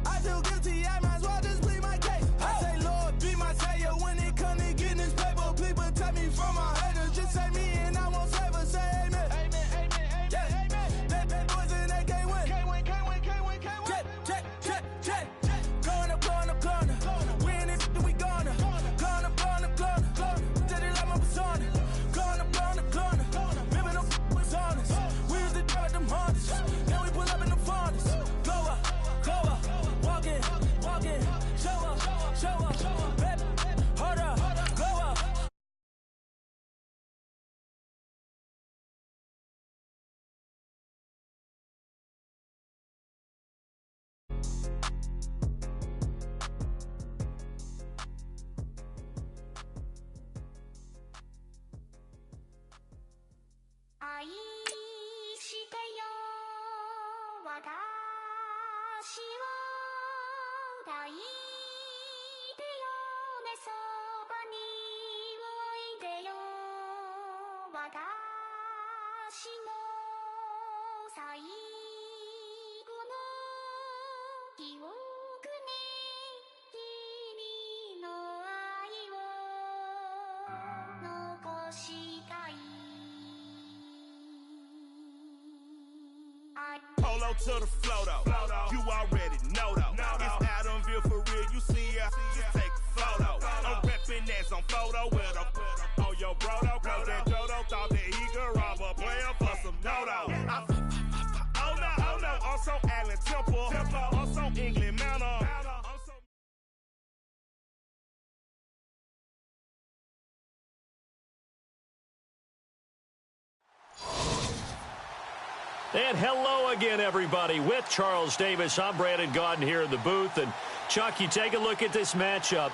S3: I feel guilty, I might as well just plead my case. I say, Lord, be my savior when it come to getting this paper. Please protect me from my haters. Just say me and I won't save her. Say amen. That boys in that can't win. Check. Going up. We in it, we gonna. Going up. Did it like my persona. Going up. Remember them was honest. We used to drive them Hondas. Then we pull up in the Fondas. Go up. Walking. Show up. Baby, hold up. Go up.
S8: 愛してよ私を抱いてよねそばにおいでよ私の最後の記憶に君の愛を残したい
S9: Polo to the flow though. You already know though. It's Adamville for real. You see ya, just take a photo. I'm reppin' that's on photo with a on your brodo. Cause that Jodo thought that he could rob a player for some dodo. Oh no, also Allen Temple, also England Manor.
S1: And hello again, everybody. With Charles Davis, I'm Brandon Gaudin here in the booth. And, Chuck, you take a look at this matchup.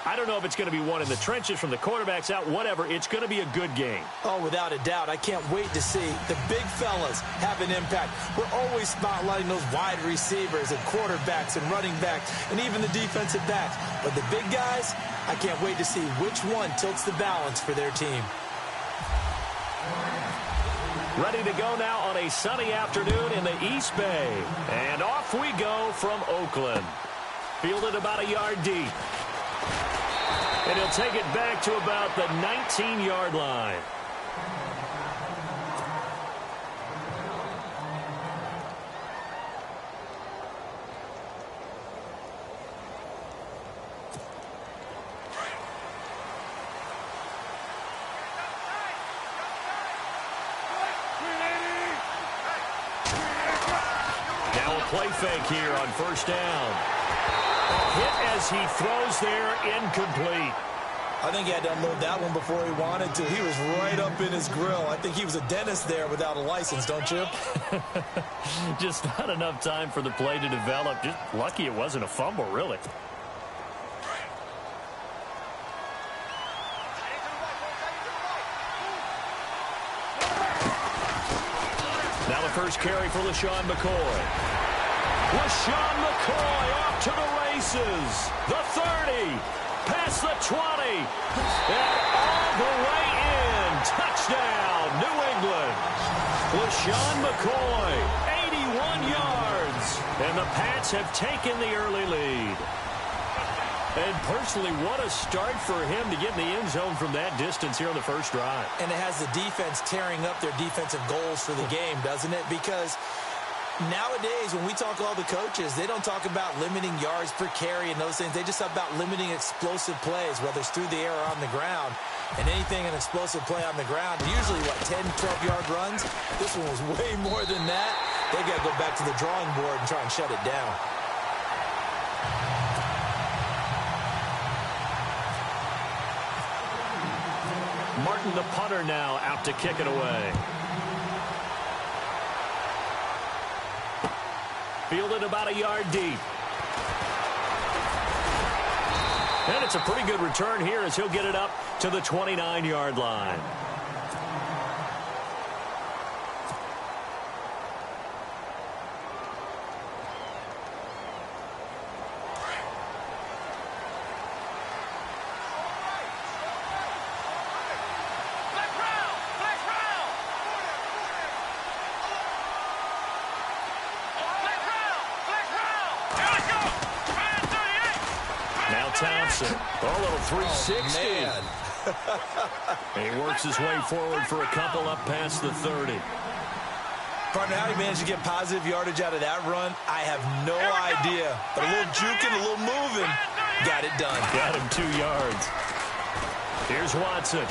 S1: I don't know if it's going to be one in the trenches from the quarterbacks out, whatever. It's going to be a good game.
S2: Oh, without a doubt. I can't wait to see the big fellas have an impact. We're always spotlighting those wide receivers and quarterbacks and running backs and even the defensive backs. But the big guys, I can't wait to see which one tilts the balance for their team.
S1: Ready to go now on a sunny afternoon in the East Bay. And off we go from Oakland. Fielded about a yard deep. And he'll take it back to about the 19-yard line. Play fake here on first down. Hit as he throws there, incomplete.
S2: I think he had to unload that one before he wanted to. He was right up in his grill. I think he was a dentist there without a license, don't you?
S1: Just not enough time for the play to develop. Just lucky it wasn't a fumble, really. Now the first carry for LaShawn McCoy. LaShawn McCoy off to the races. The 30. past the 20. And all the way in. Touchdown, New England. LaShawn McCoy, 81 yards. And the Pats have taken the early lead. And personally, what a start for him to get in the end zone from that distance here on the first drive.
S2: And it has the defense tearing up their defensive goals for the game, doesn't it? Because nowadays, when we talk to all the coaches, they don't talk about limiting yards per carry and those things. They just talk about limiting explosive plays, whether it's through the air or on the ground. And anything an explosive play on the ground, usually, 10, 12-yard runs? This one was way more than that. They got to go back to the drawing board and try and shut it down.
S1: Martin, the punter, now out to kick it away. Fielded about a yard deep. And it's a pretty good return here as he'll get it up to the 29-yard line. Thompson, a little 360. And he works his way forward for a couple up past the 30.
S2: Partner, how he managed to get positive yardage out of that run, I have no idea. But a little juking, a little moving, got it done.
S1: Got him 2 yards. Here's Watson.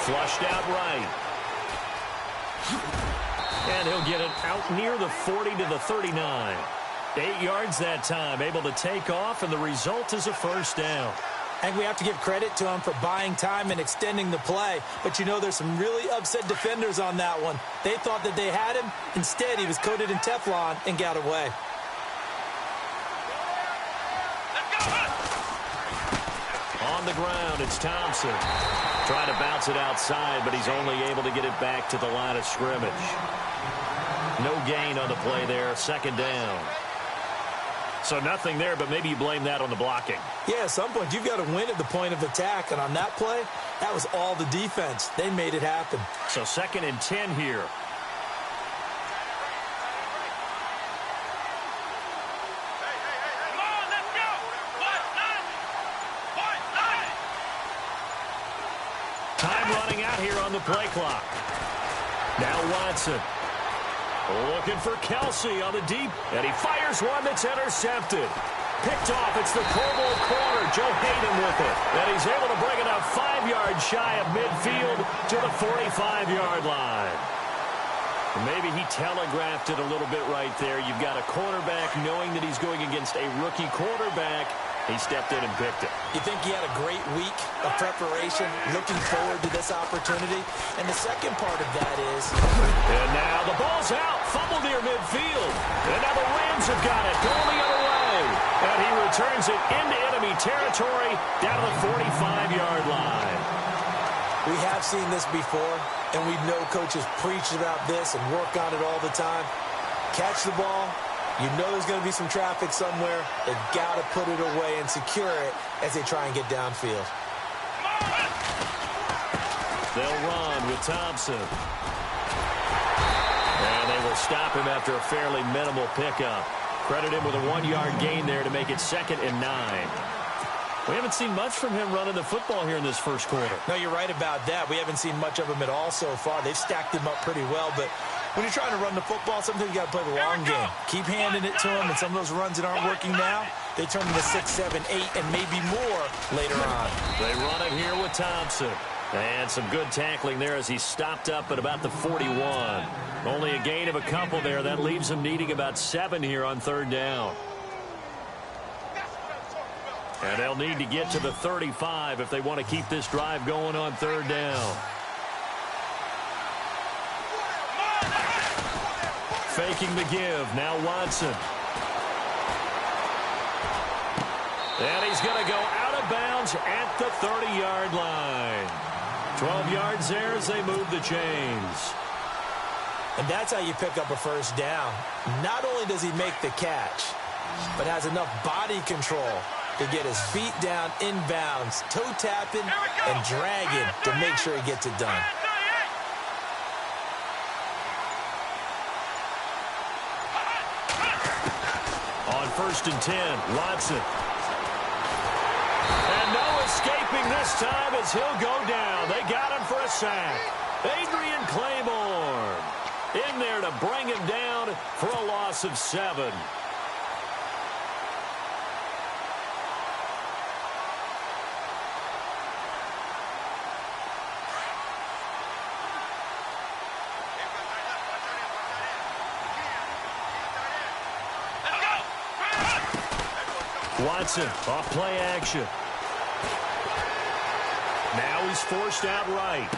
S1: Flushed out right. And he'll get it out near the 40 to the 39. 8 yards that time, able to take off, and the result is a first down.
S2: And we have to give credit to him for buying time and extending the play. But, there's some really upset defenders on that one. They thought that they had him. Instead, he was coated in Teflon and got away.
S1: On the ground, it's Thompson. Trying to bounce it outside, but he's only able to get it back to the line of scrimmage. No gain on the play there, second down. So nothing there, but maybe you blame that on the blocking.
S2: Yeah, at some point, you've got to win at the point of attack. And on that play, that was all the defense. They made it happen.
S1: So 2nd and 10 here. Time running out here on the play clock. Now Watson. Looking for Kelsey on the deep, and he fires one that's intercepted. Picked off, it's the Pro Bowl corner, Joe Hayden with it. And he's able to bring it up 5 yards shy of midfield to the 45-yard line. Maybe he telegraphed it a little bit right there. You've got a quarterback knowing that he's going against a rookie quarterback. He stepped in and picked it.
S2: You think he had a great week of preparation, looking forward to this opportunity? And the second part of that is...
S1: And now the ball's out, fumbled near midfield. And now the Rams have got it, going the other way. And he returns it into enemy territory down to the 45-yard line.
S2: We have seen this before, and we know coaches preach about this and work on it all the time. Catch the ball. You know there's going to be some traffic somewhere. They've got to put it away and secure it as they try and get downfield.
S1: They'll run with Thompson. And they will stop him after a fairly minimal pickup. Credit him with a 1-yard gain there to make it 2nd and 9. We haven't seen much from him running the football here in this first quarter.
S2: No, you're right about that. We haven't seen much of him at all so far. They've stacked him up pretty well, but when you're trying to run the football, sometimes you got to play the long game. Keep handing it to him, and some of those runs that aren't working now, they turn into 6, 7, 8, and maybe more later on.
S1: They run it here with Thompson. And some good tackling there as he stopped up at about the 41. Only a gain of a couple there. That leaves him needing about 7 here on 3rd down. And they'll need to get to the 35 if they want to keep this drive going on 3rd down. Faking the give. Now Watson. And he's going to go out of bounds at the 30-yard line. 12 yards there as they move the chains.
S2: And that's how you pick up a first down. Not only does he make the catch, but has enough body control to get his feet down inbounds, toe tapping and dragging to make sure he gets it done.
S1: On 1st and 10, Watson. And no escaping this time as he'll go down. They got him for a sack. Adrian Claiborne in there to bring him down for a loss of 7. Watson, off play action. Now he's forced out right.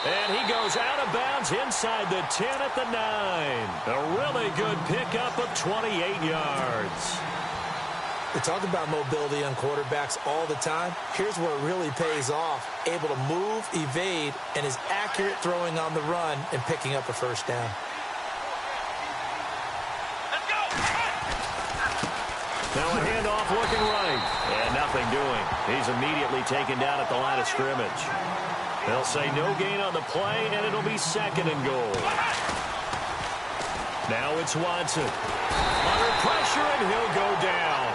S1: And he goes out of bounds inside the 10 at the 9. A really good pickup of 28 yards.
S2: We talk about mobility on quarterbacks all the time. Here's where it really pays off. Able to move, evade, and is accurate throwing on the run and picking up a first down.
S1: Now a handoff looking right. And nothing doing. He's immediately taken down at the line of scrimmage. They'll say no gain on the play, and it'll be 2nd and goal. Now it's Watson. Under pressure, and he'll go down.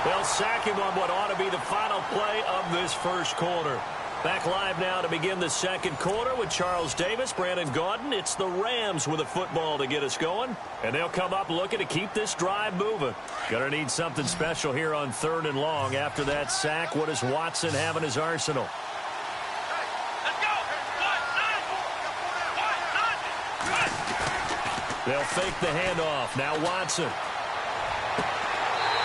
S1: They'll sack him on what ought to be the final play of this first quarter. Back live now to begin the second quarter with Charles Davis, Brandon Gaudin. It's the Rams with a football to get us going. And they'll come up looking to keep this drive moving. Gonna need something special here on 3rd and long. After that sack, what does Watson have in his arsenal? They'll fake the handoff. Now Watson.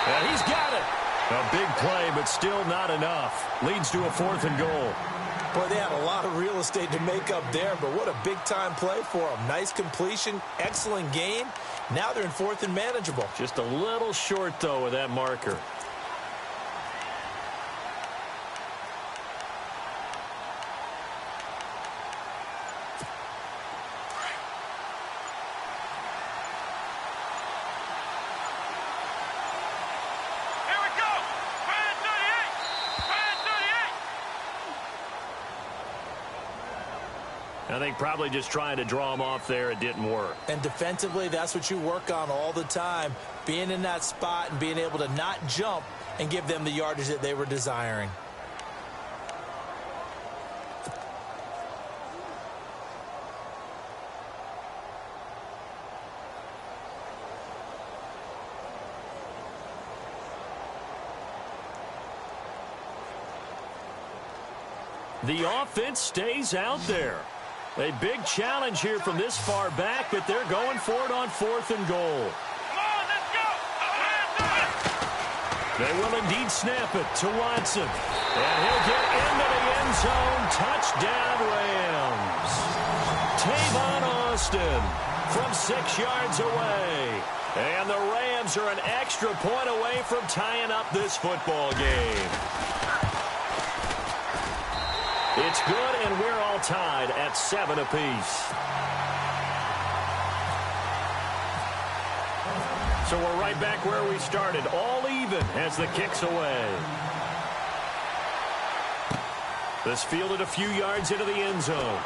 S1: And he's got it. A big play, but still not enough. Leads to a 4th and goal.
S2: Boy, they had a lot of real estate to make up there, but what a big-time play for them. Nice completion, excellent gain. Now they're in 4th and manageable.
S1: Just a little short, though, with that marker. I think probably just trying to draw him off there, it didn't work.
S2: And defensively, that's what you work on all the time. Being in that spot and being able to not jump and give them the yardage that they were desiring.
S1: The offense stays out there. A big challenge here from this far back, but they're going for it on 4th and goal.
S9: Come on, let's go.
S1: They will indeed snap it to Watson. And he'll get into the end zone. Touchdown, Rams. Tavon Austin from 6 yards away. And the Rams are an extra point away from tying up this football game. It's good, and we're all tied at 7 apiece. So we're right back where we started, all even as the kick's away. This fielded a few yards into the end zone.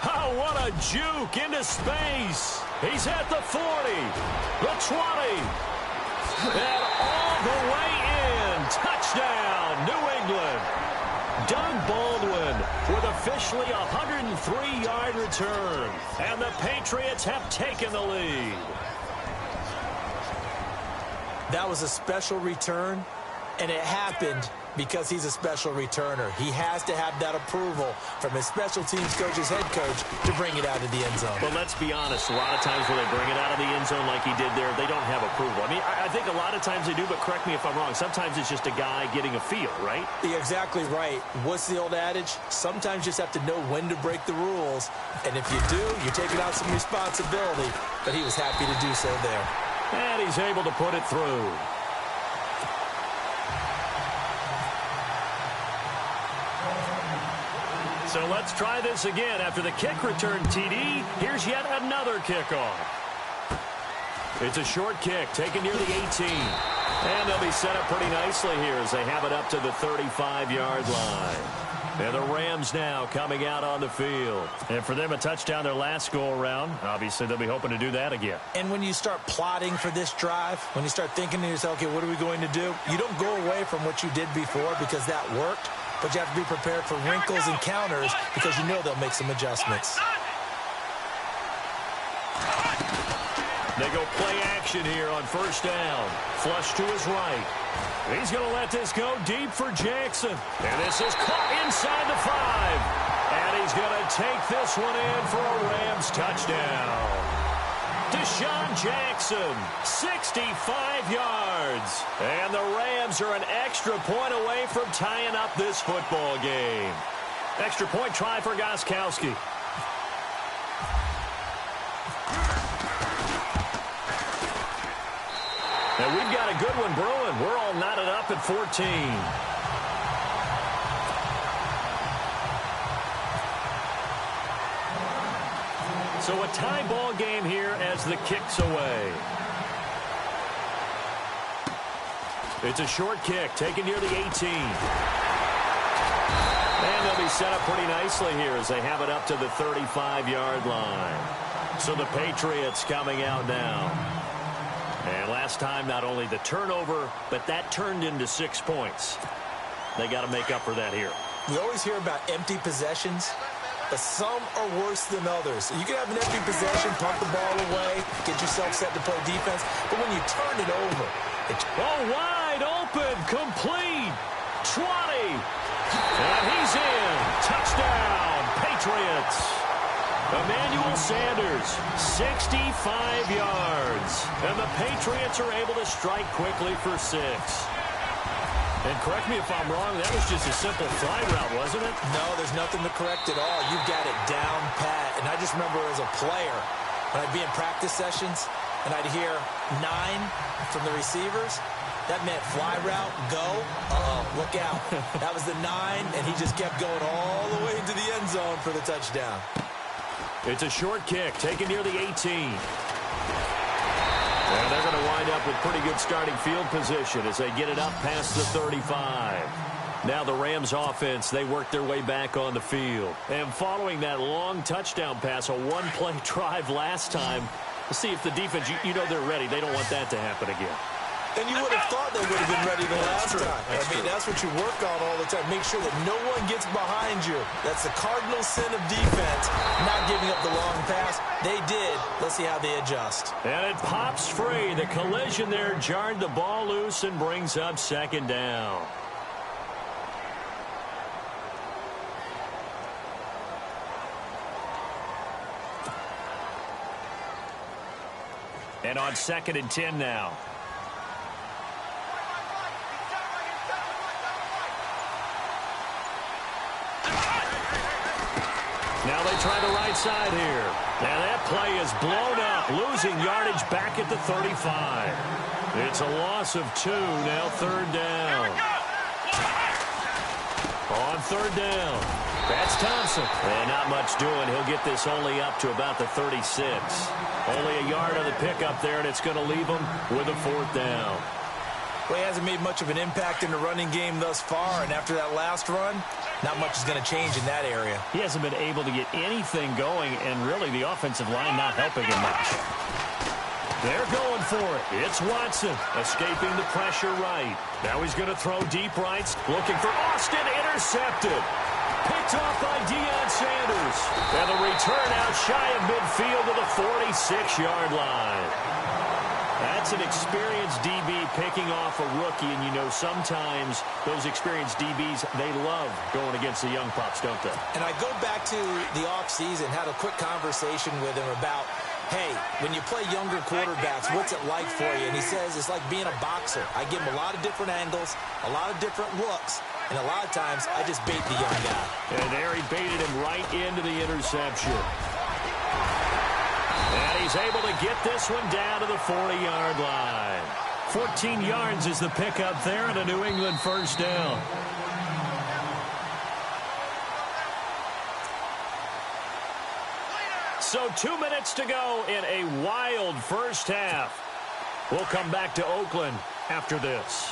S1: Oh, what a juke into space. He's at the 40, the 20, and all the way in. Touchdown, New England. Doug Baldwin with officially a 103-yard return. And the Patriots have taken the lead.
S2: That was a special return, and it happened because he's a special returner. He has to have that approval from his special teams coach's head coach to bring it out of the end zone.
S1: But let's be honest, a lot of times when they bring it out of the end zone like he did there, they don't have approval. I mean, I think a lot of times they do, but correct me if I'm wrong. Sometimes it's just a guy getting a feel, right?
S2: You're exactly right. What's the old adage? Sometimes you just have to know when to break the rules. And if you do, you're taking out some responsibility. But he was happy to do so there.
S1: And he's able to put it through. So let's try this again. After the kick return TD, here's yet another kickoff. It's a short kick taken near the 18. And they'll be set up pretty nicely here as they have it up to the 35-yard line. And the Rams now coming out on the field.
S10: And for them, a touchdown their last go-around. Obviously, they'll be hoping to do that again.
S2: And when you start plotting for this drive, when you start thinking to yourself, okay, what are we going to do? You don't go away from what you did before because that worked, but you have to be prepared for wrinkles and counters because you know they'll make some adjustments.
S1: They go play action here on first down. Flush to his right. He's going to let this go deep for Jackson. And this is caught inside the 5. And he's going to take this one in for a Rams touchdown. Deshaun Jackson, 65 yards. And the Rams are an extra point away from tying up this football game.
S10: Extra point try for Gostkowski.
S1: And we've got a good one brewing. We're all knotted up at 14. So a tie ball game here as the kick's away. It's a short kick taken near the 18. And they'll be set up pretty nicely here as they have it up to the 35-yard line. So the Patriots coming out now. And last time, not only the turnover, but that turned into 6 points. They got to make up for that here.
S2: We always hear about empty possessions, but some are worse than others. You can have an empty possession, pump the ball away, get yourself set to play defense, but when you turn it over, it's
S1: wide open, complete, 20, and he's in. Touchdown, Patriots. Emmanuel Sanders, 65 yards. And the Patriots are able to strike quickly for 6. And correct me if I'm wrong, that was just a simple fly route, wasn't it?
S2: No, there's nothing to correct at all. You've got it down pat. And I just remember as a player, when I'd be in practice sessions, and I'd hear 9 from the receivers, that meant fly route, go, look out. That was the 9, and he just kept going all the way into the end zone for the touchdown.
S1: It's a short kick taken near the 18. And they're going to wind up with pretty good starting field position as they get it up past the 35. Now the Rams offense, they work their way back on the field. And following that long touchdown pass, a one-play drive last time, we'll see if the defense, you know they're ready. They don't want that to happen again.
S2: And you would have thought they would have been ready the last time. That's what you work on all the time. Make sure that no one gets behind you. That's the cardinal sin of defense, not giving up the long pass. They did. Let's see how they adjust.
S1: And it pops free. The collision there jarred the ball loose and brings up second down. And on 2nd and 10 now. Now they try the right side here. Now that play is blown up, losing yardage back at the 35. It's a loss of 2, now 3rd down. On 3rd down, that's Thompson. And not much doing. He'll get this only up to about the 36. Only a yard on the pickup there, and it's going to leave him with a 4th down.
S2: Well, he hasn't made much of an impact in the running game thus far, and after that last run, not much is going to change in that area.
S10: He hasn't been able to get anything going, and really the offensive line not helping him much.
S1: They're going for it. It's Watson escaping the pressure right. Now he's going to throw deep rights, looking for Austin, intercepted. Picked off by Deion Sanders. And the return out shy of midfield to the 46-yard line. That's an experienced DB picking off a rookie, and you know sometimes those experienced DBs, they love going against the young pups, don't they?
S2: And I go back to the offseason, had a quick conversation with him about, hey, when you play younger quarterbacks, what's it like for you? And he says it's like being a boxer. I give him a lot of different angles, a lot of different looks, and a lot of times I just bait the young guy.
S1: And there he baited him right into the interception. And he's able to get this one down to the 40-yard line. 14 yards is the pickup there and a New England first down. So 2 minutes to go in a wild first half.
S10: We'll come back to Oakland after this.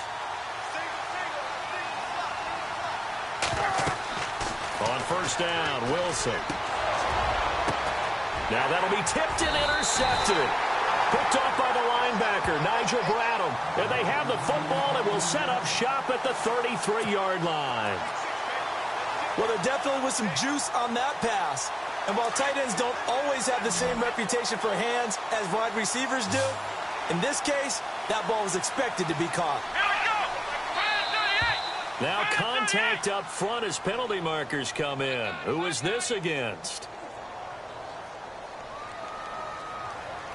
S10: On first down, Wilson. Now that'll be tipped and intercepted. Picked off by the linebacker, Nigel Bradham. And they have the football and will set up shop at the 33-yard line.
S2: Well, there definitely was some juice on that pass. And while tight ends don't always have the same reputation for hands as wide receivers do, in this case, that ball was expected to be caught.
S10: Now contact up front as penalty markers come in. Who is this against?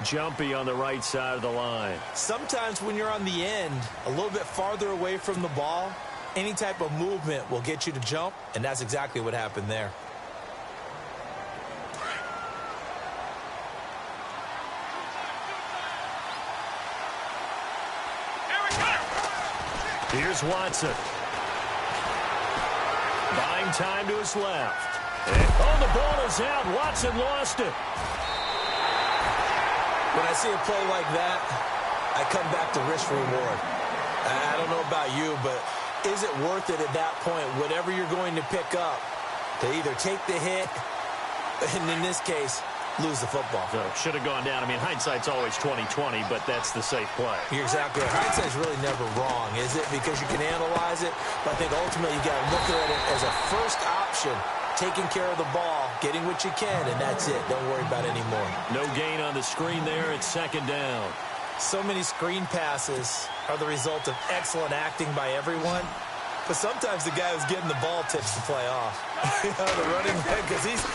S10: Jumpy on the right side of the line.
S2: Sometimes when you're on the end, a little bit farther away from the ball, any type of movement will get you to jump, and that's exactly what happened there.
S10: Here's Watson. Buying time to his left. Oh, the ball is out. Watson lost it.
S2: When I see a play like that, I come back to risk reward. I don't know about you, but is it worth it at that point, whatever you're going to pick up, to either take the hit, and in this case, lose the football?
S10: So should have gone down. I mean, hindsight's always 20/20, but that's the safe play.
S2: You're exactly right. Hindsight's really never wrong, is it? Because you can analyze it, but I think ultimately you got to look at it as a first option. Taking care of the ball, getting what you can, and that's it. Don't worry about it anymore.
S10: No gain on the screen there. It's second down.
S2: So many screen passes are the result of excellent acting by everyone, but sometimes the guy who's getting the ball tips the play off. The running back, because he's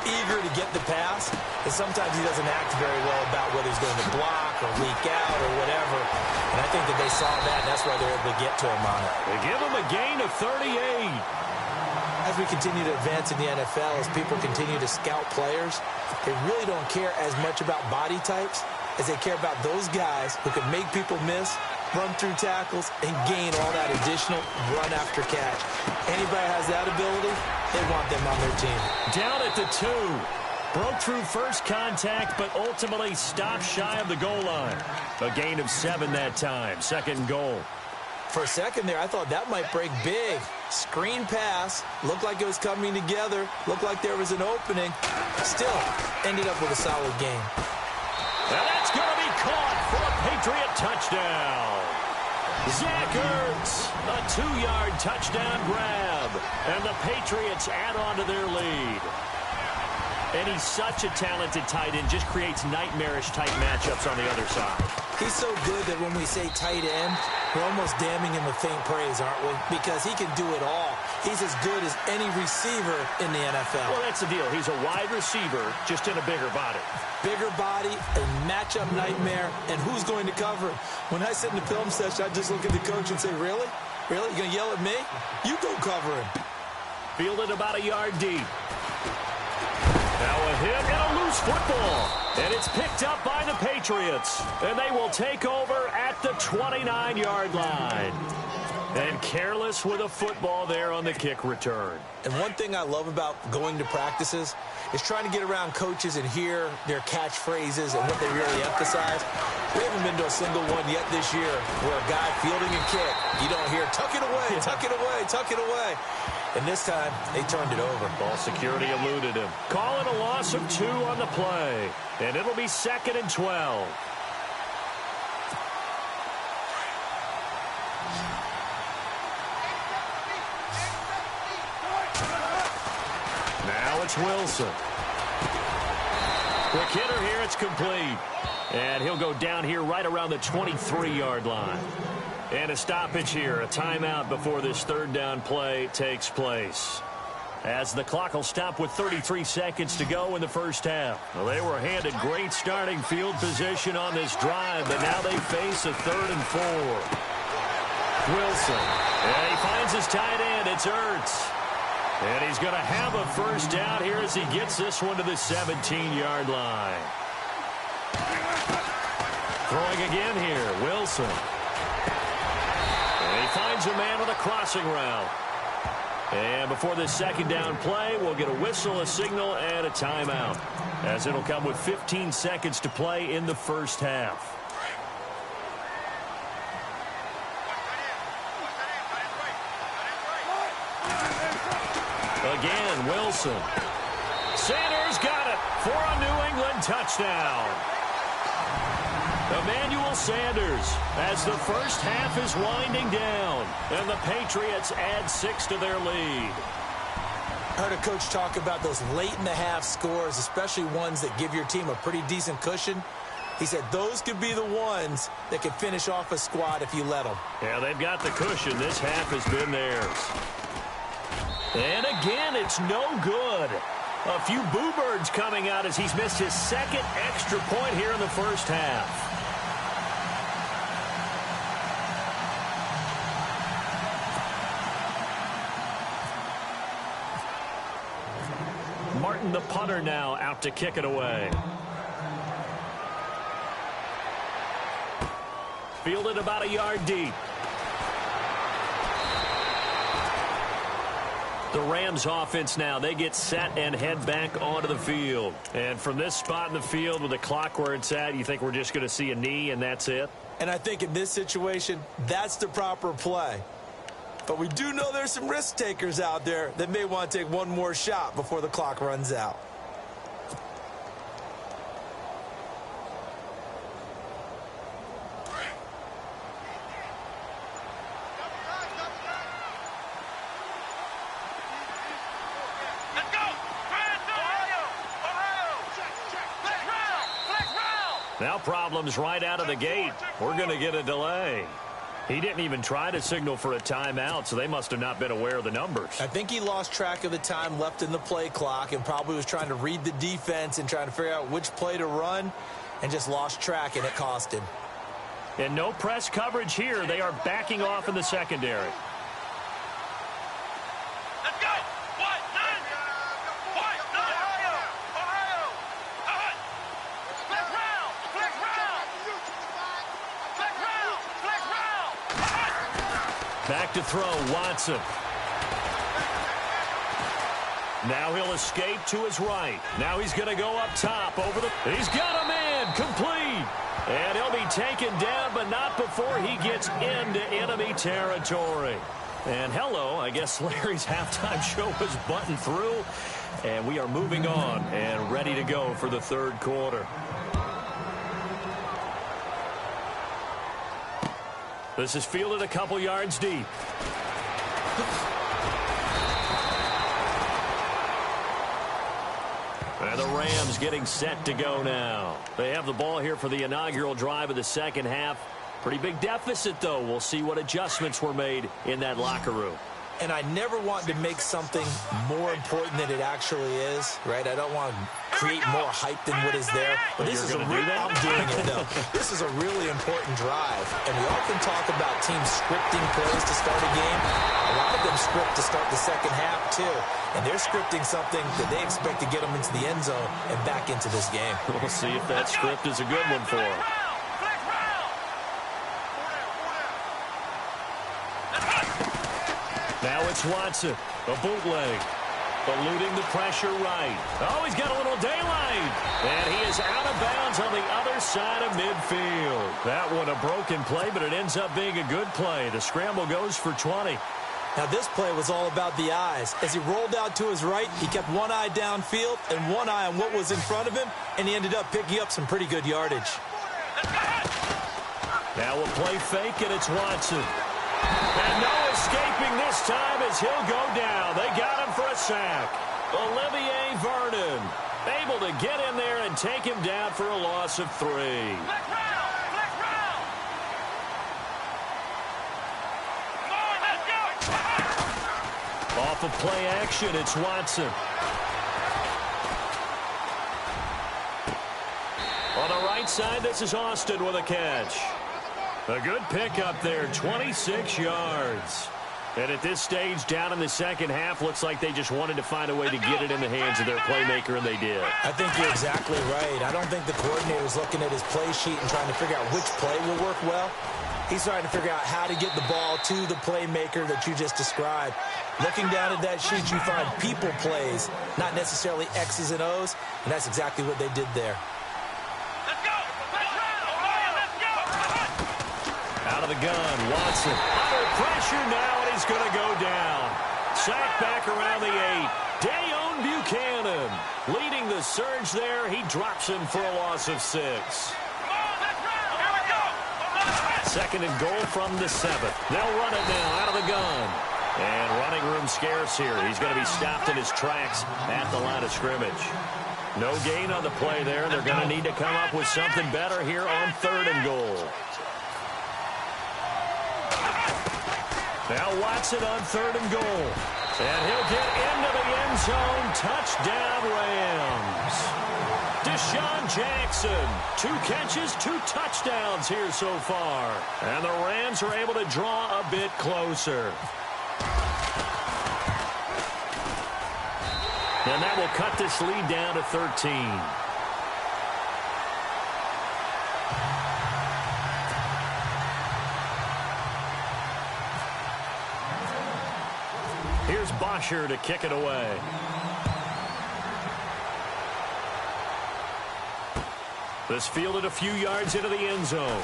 S2: eager to get the pass, and sometimes he doesn't act very well about whether he's going to block or leak out or whatever. And I think that they saw that, and that's why they're able to get to him on it.
S10: They give him a gain of 38.
S2: As we continue to advance in the NFL, as people continue to scout players, they really don't care as much about body types as they care about those guys who can make people miss, run through tackles, and gain all that additional run after catch. Anybody has that ability, they want them on their team.
S10: Down at the 2. Broke through first contact, but ultimately stopped shy of the goal line. A gain of 7 that time. Second and goal.
S2: For a second there, I thought that might break big. Screen pass, looked like it was coming together, looked like there was an opening. Still, ended up with a solid game.
S10: And that's going to be caught for a Patriot touchdown. Zach Ertz, a 2-yard touchdown grab. And the Patriots add on to their lead. And he's such a talented tight end, just creates nightmarish-type matchups on the other side.
S2: He's so good that when we say tight end, we're almost damning him with faint praise, aren't we? Because he can do it all. He's as good as any receiver in the NFL.
S10: Well, that's the deal. He's a wide receiver, just in a bigger body.
S2: Bigger body, a matchup nightmare, and who's going to cover him? When I sit in the film session, I just look at the coach and say, really? Really? You going to yell at me? You go cover him.
S10: Fielded about a yard deep. Now a hit and a loose football. And it's picked up by the Patriots. And they will take over at the 29-yard line. And careless with a football there on the kick return.
S2: And one thing I love about going to practices is trying to get around coaches and hear their catchphrases and what they really emphasize. We haven't been to a single one yet this year where a guy fielding a kick, you don't hear, tuck it away, tuck it away, tuck it away. And this time, they turned it over.
S10: Ball security eluded him. Calling a loss of 2 on the play. And it'll be 2nd and 12. Now it's Wilson. Quick hitter here, it's complete. And he'll go down here right around the 23-yard line. And a stoppage here, a timeout before this third down play takes place. As the clock will stop with 33 seconds to go in the first half. Well, they were handed great starting field position on this drive, but now they face a 3rd and 4. Wilson, and he finds his tight end, it's Ertz. And he's going to have a first down here as he gets this one to the 17-yard line. Throwing again here, Wilson. And he finds a man with a crossing route. And before this second down play, we'll get a whistle, a signal, and a timeout, as it'll come with 15 seconds to play in the first half. Again, Wilson. Sanders got it for a New England touchdown. Emmanuel Sanders as the first half is winding down, and the Patriots add 6 to their lead.
S2: I heard a coach talk about those late-in-the-half scores, especially ones that give your team a pretty decent cushion. He said those could be the ones that could finish off a squad if you let them.
S10: Yeah, they've got the cushion. This half has been theirs. And again, it's no good. A few boo birds coming out as he's missed his second extra point here in the first half. Martin, the punter, now out to kick it away. Fielded about a yard deep. The Rams offense now, they get set and head back onto the field. And from this spot in the field with the clock where it's at, you think we're just going to see a knee and that's it?
S2: And I think in this situation, that's the proper play. But we do know there's some risk takers out there that may want to take one more shot before the clock runs out.
S10: Now problems right out of the gate. We're going to get a delay. He didn't even try to signal for a timeout, so they must have not been aware of the numbers.
S2: I think he lost track of the time left in the play clock and probably was trying to read the defense and trying to figure out which play to run and just lost track, and it cost him.
S10: And no press coverage here. They are backing off in the secondary.
S5: Let's go!
S10: Back to throw, Watson. Now he'll escape to his right. Now he's going to go up top over the... He's got a man, complete. And he'll be taken down, but not before he gets into enemy territory. And hello, I guess Larry's halftime show is buttoned through. And we are moving on and ready to go for the third quarter. This is fielded a couple yards deep. And the Rams getting set to go now. They have the ball here for the inaugural drive of the second half. Pretty big deficit, though. We'll see what adjustments were made in that locker room.
S2: And I never want to make something more important than it actually is, right? I don't want to create more hype than what is there. But this is I'm doing it, though. This is a really important drive. And we often talk about teams scripting plays to start a game. A lot of them script to start the second half, too. And they're scripting something that they expect to get them into the end zone and back into this game.
S10: We'll see if that script is a good one for them. Now it's Watson, a bootleg, eluding the pressure right. Oh, he's got a little daylight. And he is out of bounds on the other side of midfield. That one a broken play, but it ends up being a good play. The scramble goes for 20.
S2: Now this play was all about the eyes. As he rolled out to his right, he kept one eye downfield and one eye on what was in front of him, and he ended up picking up some pretty good yardage.
S10: Now a play fake, and it's Watson. And no escaping this time as he'll go down. They got him for a sack. Olivier Vernon able to get in there and take him down for a loss of 3. Off of play action, it's Watson. On the right side, this is Austin with a catch. A good pickup there, 26 yards. And at this stage, down in the second half, looks like they just wanted to find a way to get it in the hands of their playmaker, and they did.
S2: I think you're exactly right. I don't think the coordinator's looking at his play sheet and trying to figure out which play will work well. He's trying to figure out how to get the ball to the playmaker that you just described. Looking down at that sheet, you find people plays, not necessarily X's and O's, and that's exactly what they did there.
S10: Out of the gun, Watson. Under pressure now, and he's going to go down. sack back around the 8. Dayon Buchanan leading the surge there. He drops him for a loss of 6. Second and goal from the 7. They'll run it now out of the gun. And running room scarce here. He's going to be stopped in his tracks at the line of scrimmage. No gain on the play there. They're going to need to come up with something better here on 3rd and goal. Now Watson on 3rd and goal. And he'll get into the end zone. Touchdown, Rams. Deshaun Jackson, 2 catches, 2 touchdowns here so far. And the Rams are able to draw a bit closer. And that will cut this lead down to 13. Here's Bosher to kick it away. This fielded a few yards into the end zone.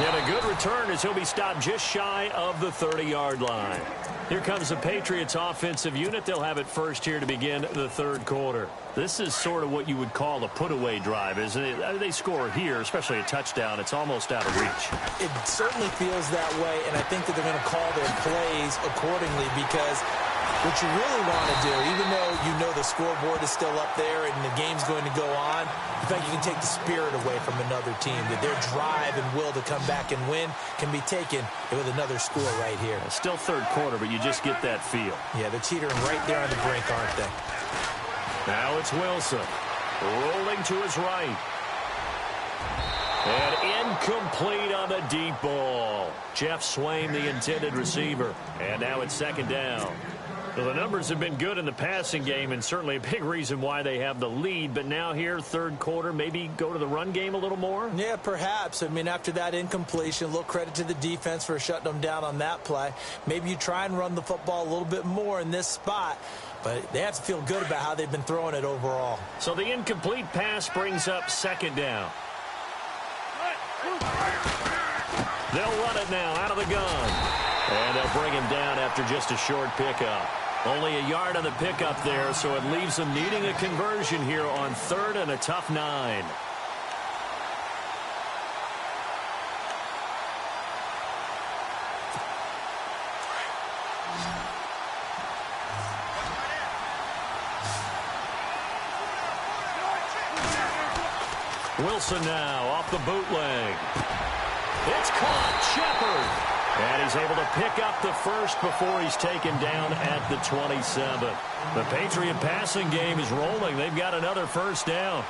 S10: And a good return as he'll be stopped just shy of the 30-yard line. Here comes the Patriots offensive unit. They'll have it first here to begin the 3rd quarter. This is sort of what you would call a put-away drive, isn't it? They score here, especially a touchdown. It's almost out of reach.
S2: It certainly feels that way, and I think that they're going to call their plays accordingly because what you really want to do, even though you know the scoreboard is still up there and the game's going to go on, I think you can take the spirit away from another team, that their drive and will to come back and win can be taken with another score right here.
S10: It's still 3rd quarter, but you just get that feel.
S2: Yeah, they're teetering right there on the brink, aren't they?
S10: Now it's Wilson, rolling to his right. And incomplete on the deep ball. Jeff Swain, the intended receiver. And now it's 2nd down. Well, the numbers have been good in the passing game and certainly a big reason why they have the lead. But now here, 3rd quarter, maybe go to the run game a little more?
S2: Yeah, perhaps. I mean, after that incompletion, a little credit to the defense for shutting them down on that play. Maybe you try and run the football a little bit more in this spot. But they have to feel good about how they've been throwing it overall.
S10: So the incomplete pass brings up 2nd down. They'll run it now out of the gun. And they'll bring him down after just a short pickup. Only a yard on the pickup there, so it leaves them needing a conversion here on 3rd and a tough 9. Wilson now off the bootleg. It's caught. Shepard. And he's able to pick up the first before he's taken down at the 27. The Patriot passing game is rolling. They've got another first down.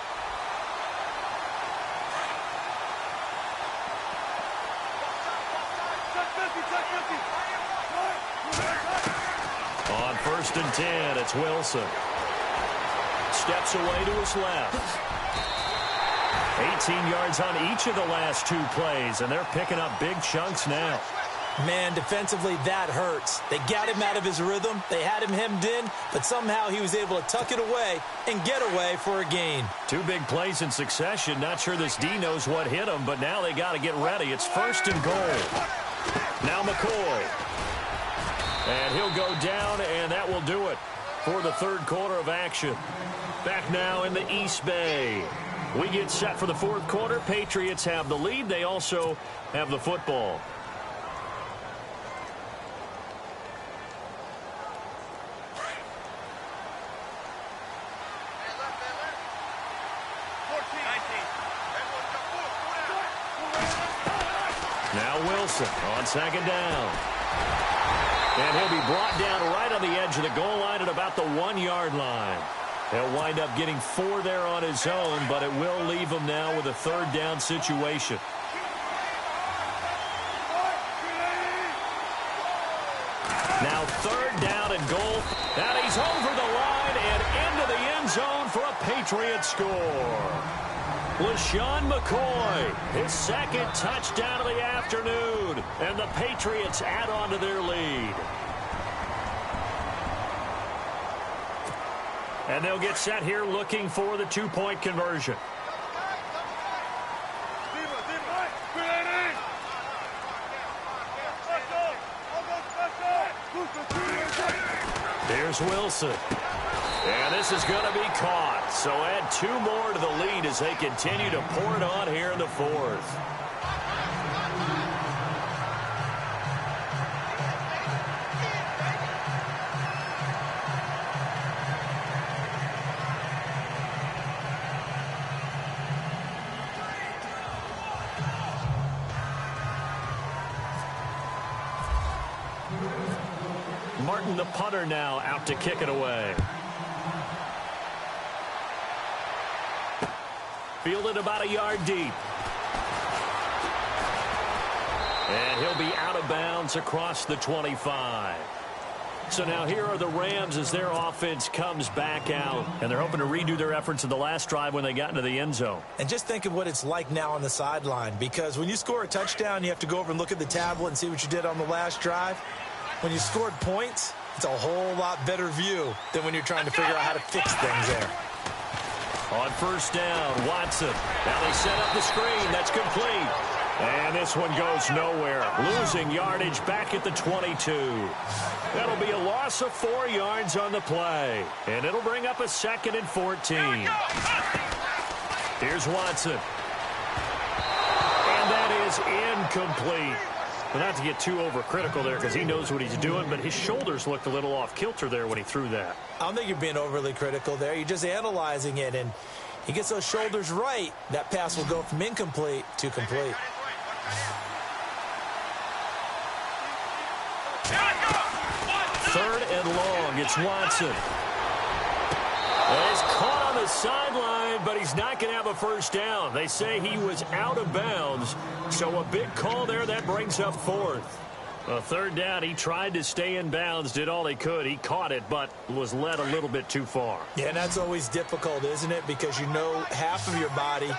S10: On 1st and 10, it's Wilson. Steps away to his left. 18 yards on each of the last 2 plays, and they're picking up big chunks now.
S2: Man, defensively, that hurts. They got him out of his rhythm. They had him hemmed in, but somehow he was able to tuck it away and get away for a gain.
S10: 2 big plays in succession. Not sure this D knows what hit him, but now they got to get ready. It's 1st and goal. Now McCoy. And he'll go down, and that will do it for the 3rd quarter of action. Back now in the East Bay. We get set for the 4th quarter. Patriots have the lead. They also have the football. Now Wilson on 2nd down. And he'll be brought down right on the edge of the goal line at about the 1-yard line. He'll wind up getting 4 there on his own, but it will leave him now with a 3rd down situation. Now 3rd down and goal. And he's over the line and into the end zone for a Patriot score. LaShawn McCoy, his 2nd touchdown of the afternoon. And the Patriots add on to their lead. And they'll get set here looking for the 2-point conversion. Here's Wilson. And this is going to be caught. So add 2 more to the lead as they continue to pour it on here in the fourth. Martin, the punter, now out to kick it away. Fielded about a yard deep. And he'll be out of bounds across the 25. So now here are the Rams as their offense comes back out. And they're hoping to redo their efforts in the last drive when they got into the end zone.
S2: And just think of what it's like now on the sideline. Because when you score a touchdown, you have to go over and look at the tablet and see what you did on the last drive. When you scored points, it's a whole lot better view than when you're trying to figure out how to fix things there.
S10: On first down, Watson. Now they set up the screen. That's complete. And this one goes nowhere. Losing yardage back at the 22. That'll be a loss of 4 yards on the play. And it'll bring up a 2nd and 14. Here's Watson. And that is incomplete. Well, not to get too overcritical there because he knows what he's doing, but his shoulders looked a little off kilter there when he threw that.
S2: I don't think you're being overly critical there. You're just analyzing it, and he gets those shoulders right. That pass will go from incomplete to complete.
S10: Third and long. It's Watson. And he's caught on the sideline, but he's not going to have a first down. They say he was out of bounds, so a big call there. That brings up 4th. A third down, he tried to stay in bounds, did all he could. He caught it, but was led a little bit too far.
S2: Yeah, and that's always difficult, isn't it? Because you know half of your body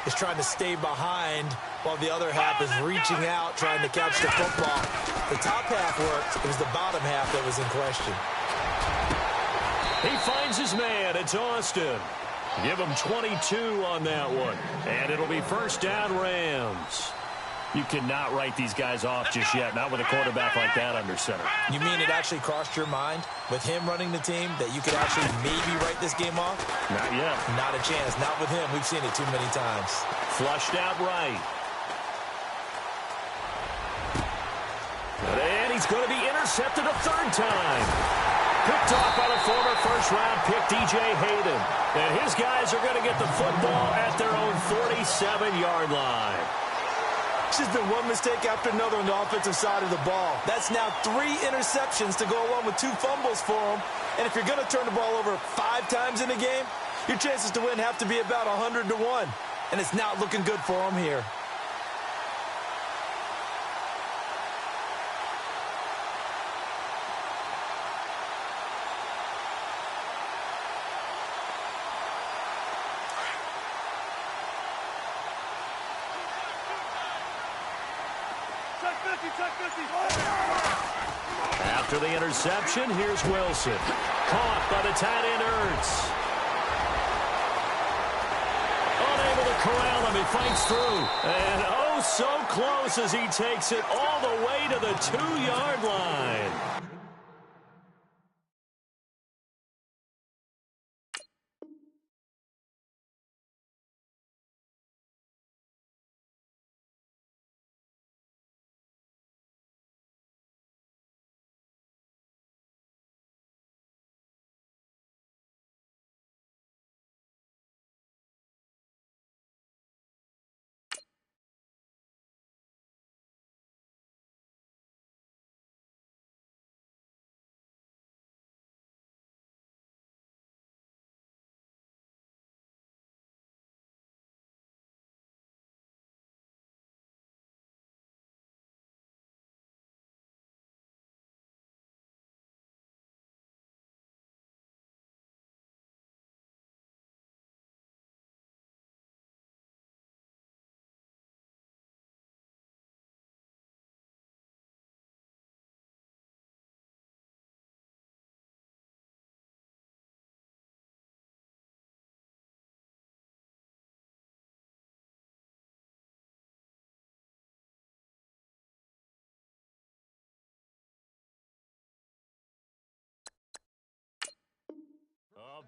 S2: is trying to stay behind while the other half is reaching out, trying to catch the football. The top half worked. It was the bottom half that was in question.
S10: He finds his man. It's Austin. Give him 22 on that one. And it'll be first down, Rams. You cannot write these guys off just yet, not with a quarterback like that under center.
S2: You mean it actually crossed your mind with him running the team that you could actually maybe write this game off?
S10: Not yet.
S2: Not a chance. Not with him. We've seen it too many times.
S10: Flushed out right. And he's going to be intercepted a 3rd time. Picked off by the former first-round pick, D.J. Hayden. And his guys are going to get the football at their own 47-yard line.
S2: There's been one mistake after another on the offensive side of the ball. That's now 3 interceptions to go along with 2 fumbles for him. And if you're going to turn the ball over 5 times in a game, your chances to win have to be about 100 to 1. And it's not looking good for him here.
S10: After the interception, here's Wilson. Caught by the tight end, Ertz. Unable to corral him. He fights through. And oh, so close as he takes it all the way to the 2-yard line.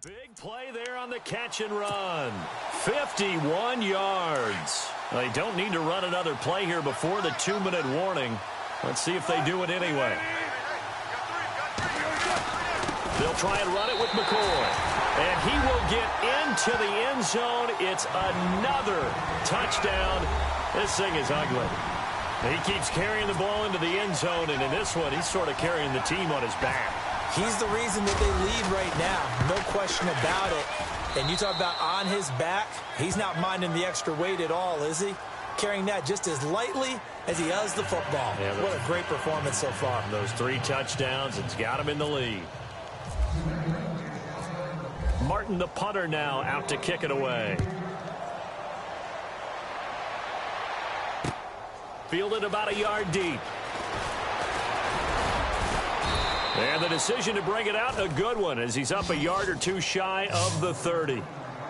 S10: Big play there on the catch and run. 51 yards. They don't need to run another play here before the 2-minute warning. Let's see if they do it anyway. They'll try and run it with McCoy. And he will get into the end zone. It's another touchdown. This thing is ugly. He keeps carrying the ball into the end zone, and in this one, he's sort of carrying the team on his back.
S2: He's the reason that they lead right now. No question about it. And you talk about on his back, he's not minding the extra weight at all, is he? Carrying that just as lightly as he does the football. Yeah, what a great performance so far.
S10: Those 3 touchdowns, it's got him in the lead. Martin, the punter, now out to kick it away. Fielded about a yard deep. And the decision to bring it out, a good one, as he's up a yard or 2 shy of the 30.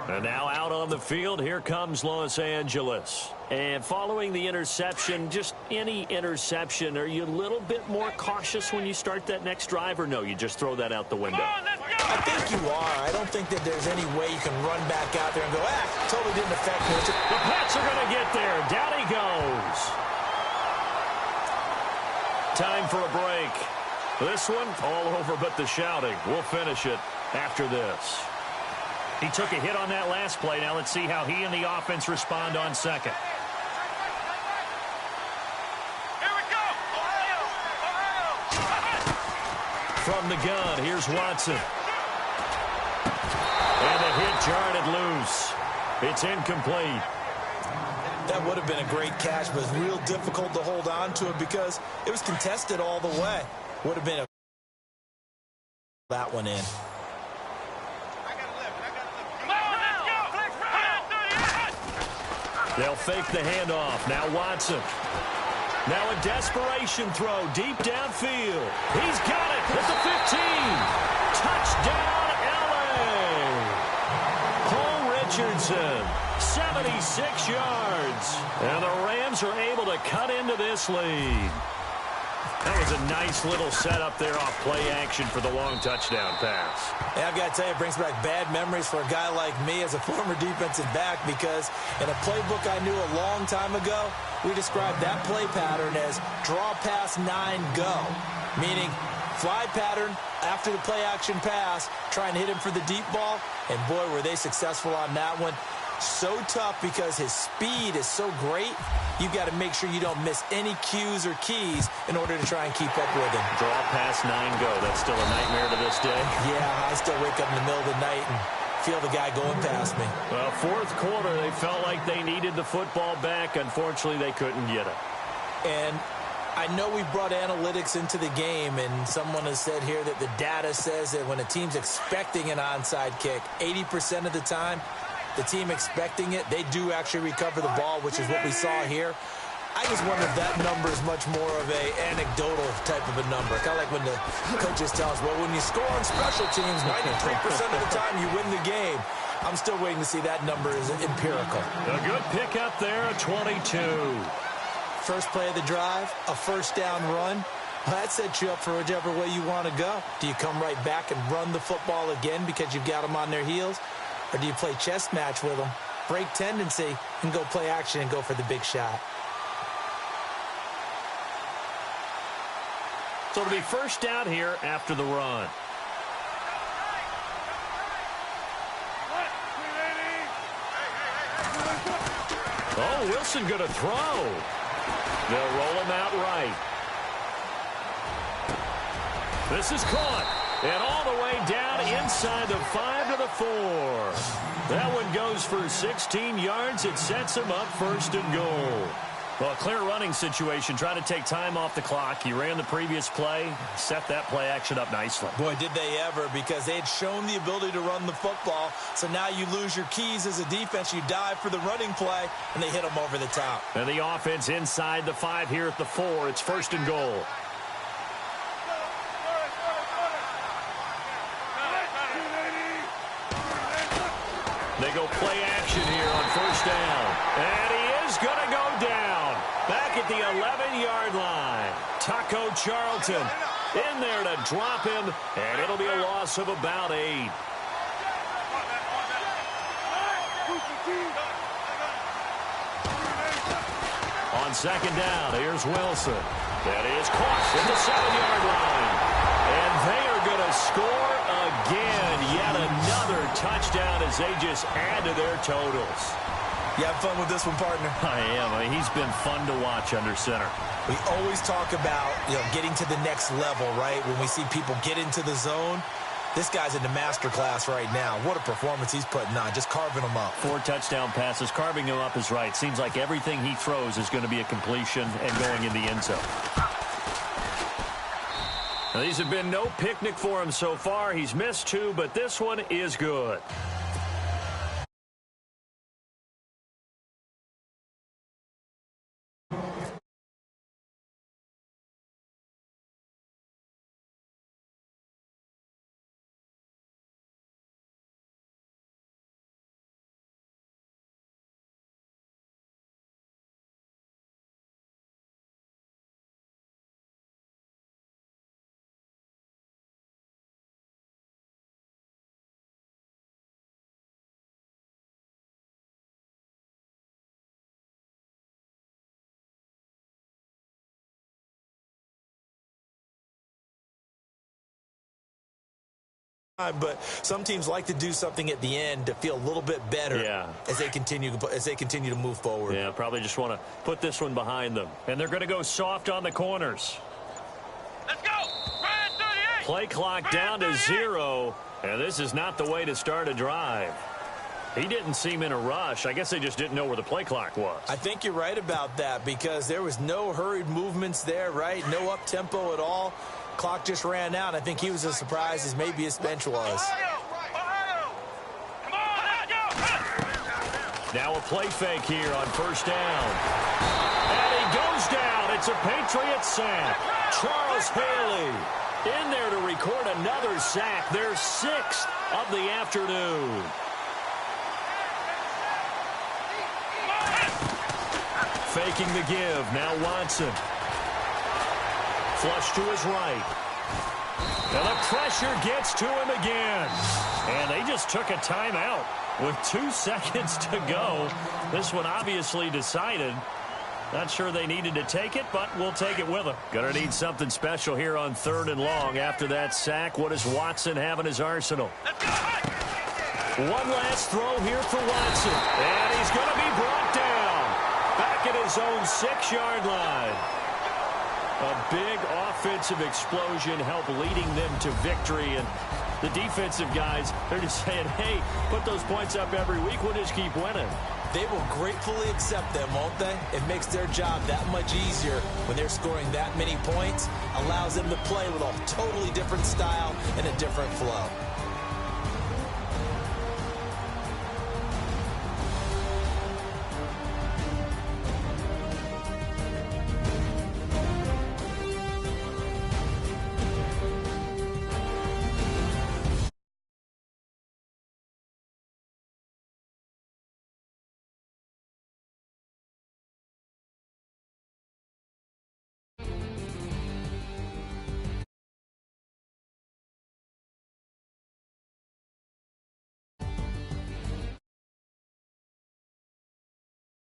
S10: And now out on the field, here comes Los Angeles. And following the interception, just any interception, are you a little bit more cautious when you start that next drive, or no, you just throw that out the window?
S2: I think you are. I don't think that there's any way you can run back out there and go, totally didn't affect me.
S10: The Pats are going to get there. Down he goes. Time for a break. This one, all over but the shouting. We'll finish it after this. He took a hit on that last play. Now let's see how he and the offense respond on second.
S9: Here we go.
S10: From the gun, here's Watson. And the hit jarred it loose. It's incomplete.
S2: That would have been a great catch, but it's real difficult to hold on to it because it was contested all the way. Would have been that one in.
S10: They'll fake the handoff. Now Watson. Now a desperation throw deep downfield. He's got it at the 15. Touchdown, L.A. Paul Richardson, 76 yards. And the Rams are able to cut into this lead. That was a nice little setup there off play action for the long touchdown pass.
S2: Yeah, I've got to tell you, it brings back bad memories for a guy like me as a former defensive back, because in a playbook I knew a long time ago, we described that play pattern as draw pass 9 go, meaning fly pattern after the play action pass, trying to hit him for the deep ball, and boy, were they successful on that one. So tough because his speed is so great, you've got to make sure you don't miss any cues or keys in order to try and keep up with him.
S10: Draw pass 9 go. That's still a nightmare to this day.
S2: Yeah, I still wake up in the middle of the night and feel the guy going past me.
S10: Well, fourth quarter, they felt like they needed the football back. Unfortunately, they couldn't get it.
S2: And I know we've brought analytics into the game, and someone has said here that the data says that when a team's expecting an onside kick, 80% of the time, the team expecting it, they do actually recover the ball, which is what we saw here. I just wonder if that number is much more of a anecdotal type of a number. Kind of like when the coaches tell us, well, when you score on special teams, 93% of the time you win the game. I'm still waiting to see that number is empirical.
S10: A good pickup there, a 22.
S2: First play of the drive, a first down run. Well, that sets you up for whichever way you want to go. Do you come right back and run the football again because you've got them on their heels? Or do you play chess match with them, break tendency, and go play action and go for the big shot?
S10: So it'll be first down here after the run. Oh, Wilson going to throw. They'll roll him out right. This is caught. And all the way down inside the 5 to the 4. That one goes for 16 yards. It sets him up first and goal. Well, a clear running situation. Trying to take time off the clock. He ran the previous play. Set that play action up nicely.
S2: Boy, did they ever, because they had shown the ability to run the football. So now you lose your keys as a defense. You dive for the running play, and they hit them over the top.
S10: And the offense inside the 5 here at the 4. It's first and goal. They go play action here on first down. And he is going to go down. Back at the 11-yard line. Taco Charlton in there to drop him. And it'll be a loss of about 8. On second down, here's Wilson. That is caught at the 7-yard line. And they are going to score again. Yet another touchdown as they just add to their totals.
S2: You have fun with this one, partner?
S10: I am. I mean, he's been fun to watch under center.
S2: We always talk about, getting to the next level, right? When we see people get into the zone, this guy's in the master class right now. What a performance he's putting on, just carving them up.
S10: 4 touchdown passes. Carving him up is right. Seems like everything he throws is going to be a completion and going in the end zone. Now, these have been no picnic for him so far. He's missed 2, but this one is good.
S2: But some teams like to do something at the end to feel a little bit better as they continue to move forward.
S10: Yeah, probably just want to put this one behind them. And they're going to go soft on the corners.
S5: Let's go! Brad 38!
S10: Play clock down to 0, and this is not the way to start a drive. He didn't seem in a rush. I guess they just didn't know where the play clock was.
S2: I think you're right about that because there was no hurried movements there, right? No up-tempo at all. Clock just ran out. I think he was as surprised as maybe his bench was.
S10: Now a play fake here on first down. And he goes down. It's a Patriot sack. Charles Haley in there to record another sack. Their 6th of the afternoon. Faking the give. Now Watson. Flush to his right. And the pressure gets to him again. And they just took a timeout with 2 seconds to go. This one obviously decided. Not sure they needed to take it, but we'll take it with them. Gonna need something special here on 3rd and long. After that sack, what does Watson have in his arsenal? One last throw here for Watson. And he's going to be brought down. Back at his own 6-yard line. A big offensive explosion helped leading them to victory. And the defensive guys, they're just saying, hey, put those points up every week. We'll just keep winning.
S2: They will gratefully accept them, won't they? It makes their job that much easier when they're scoring that many points. Allows them to play with a totally different style and a different flow.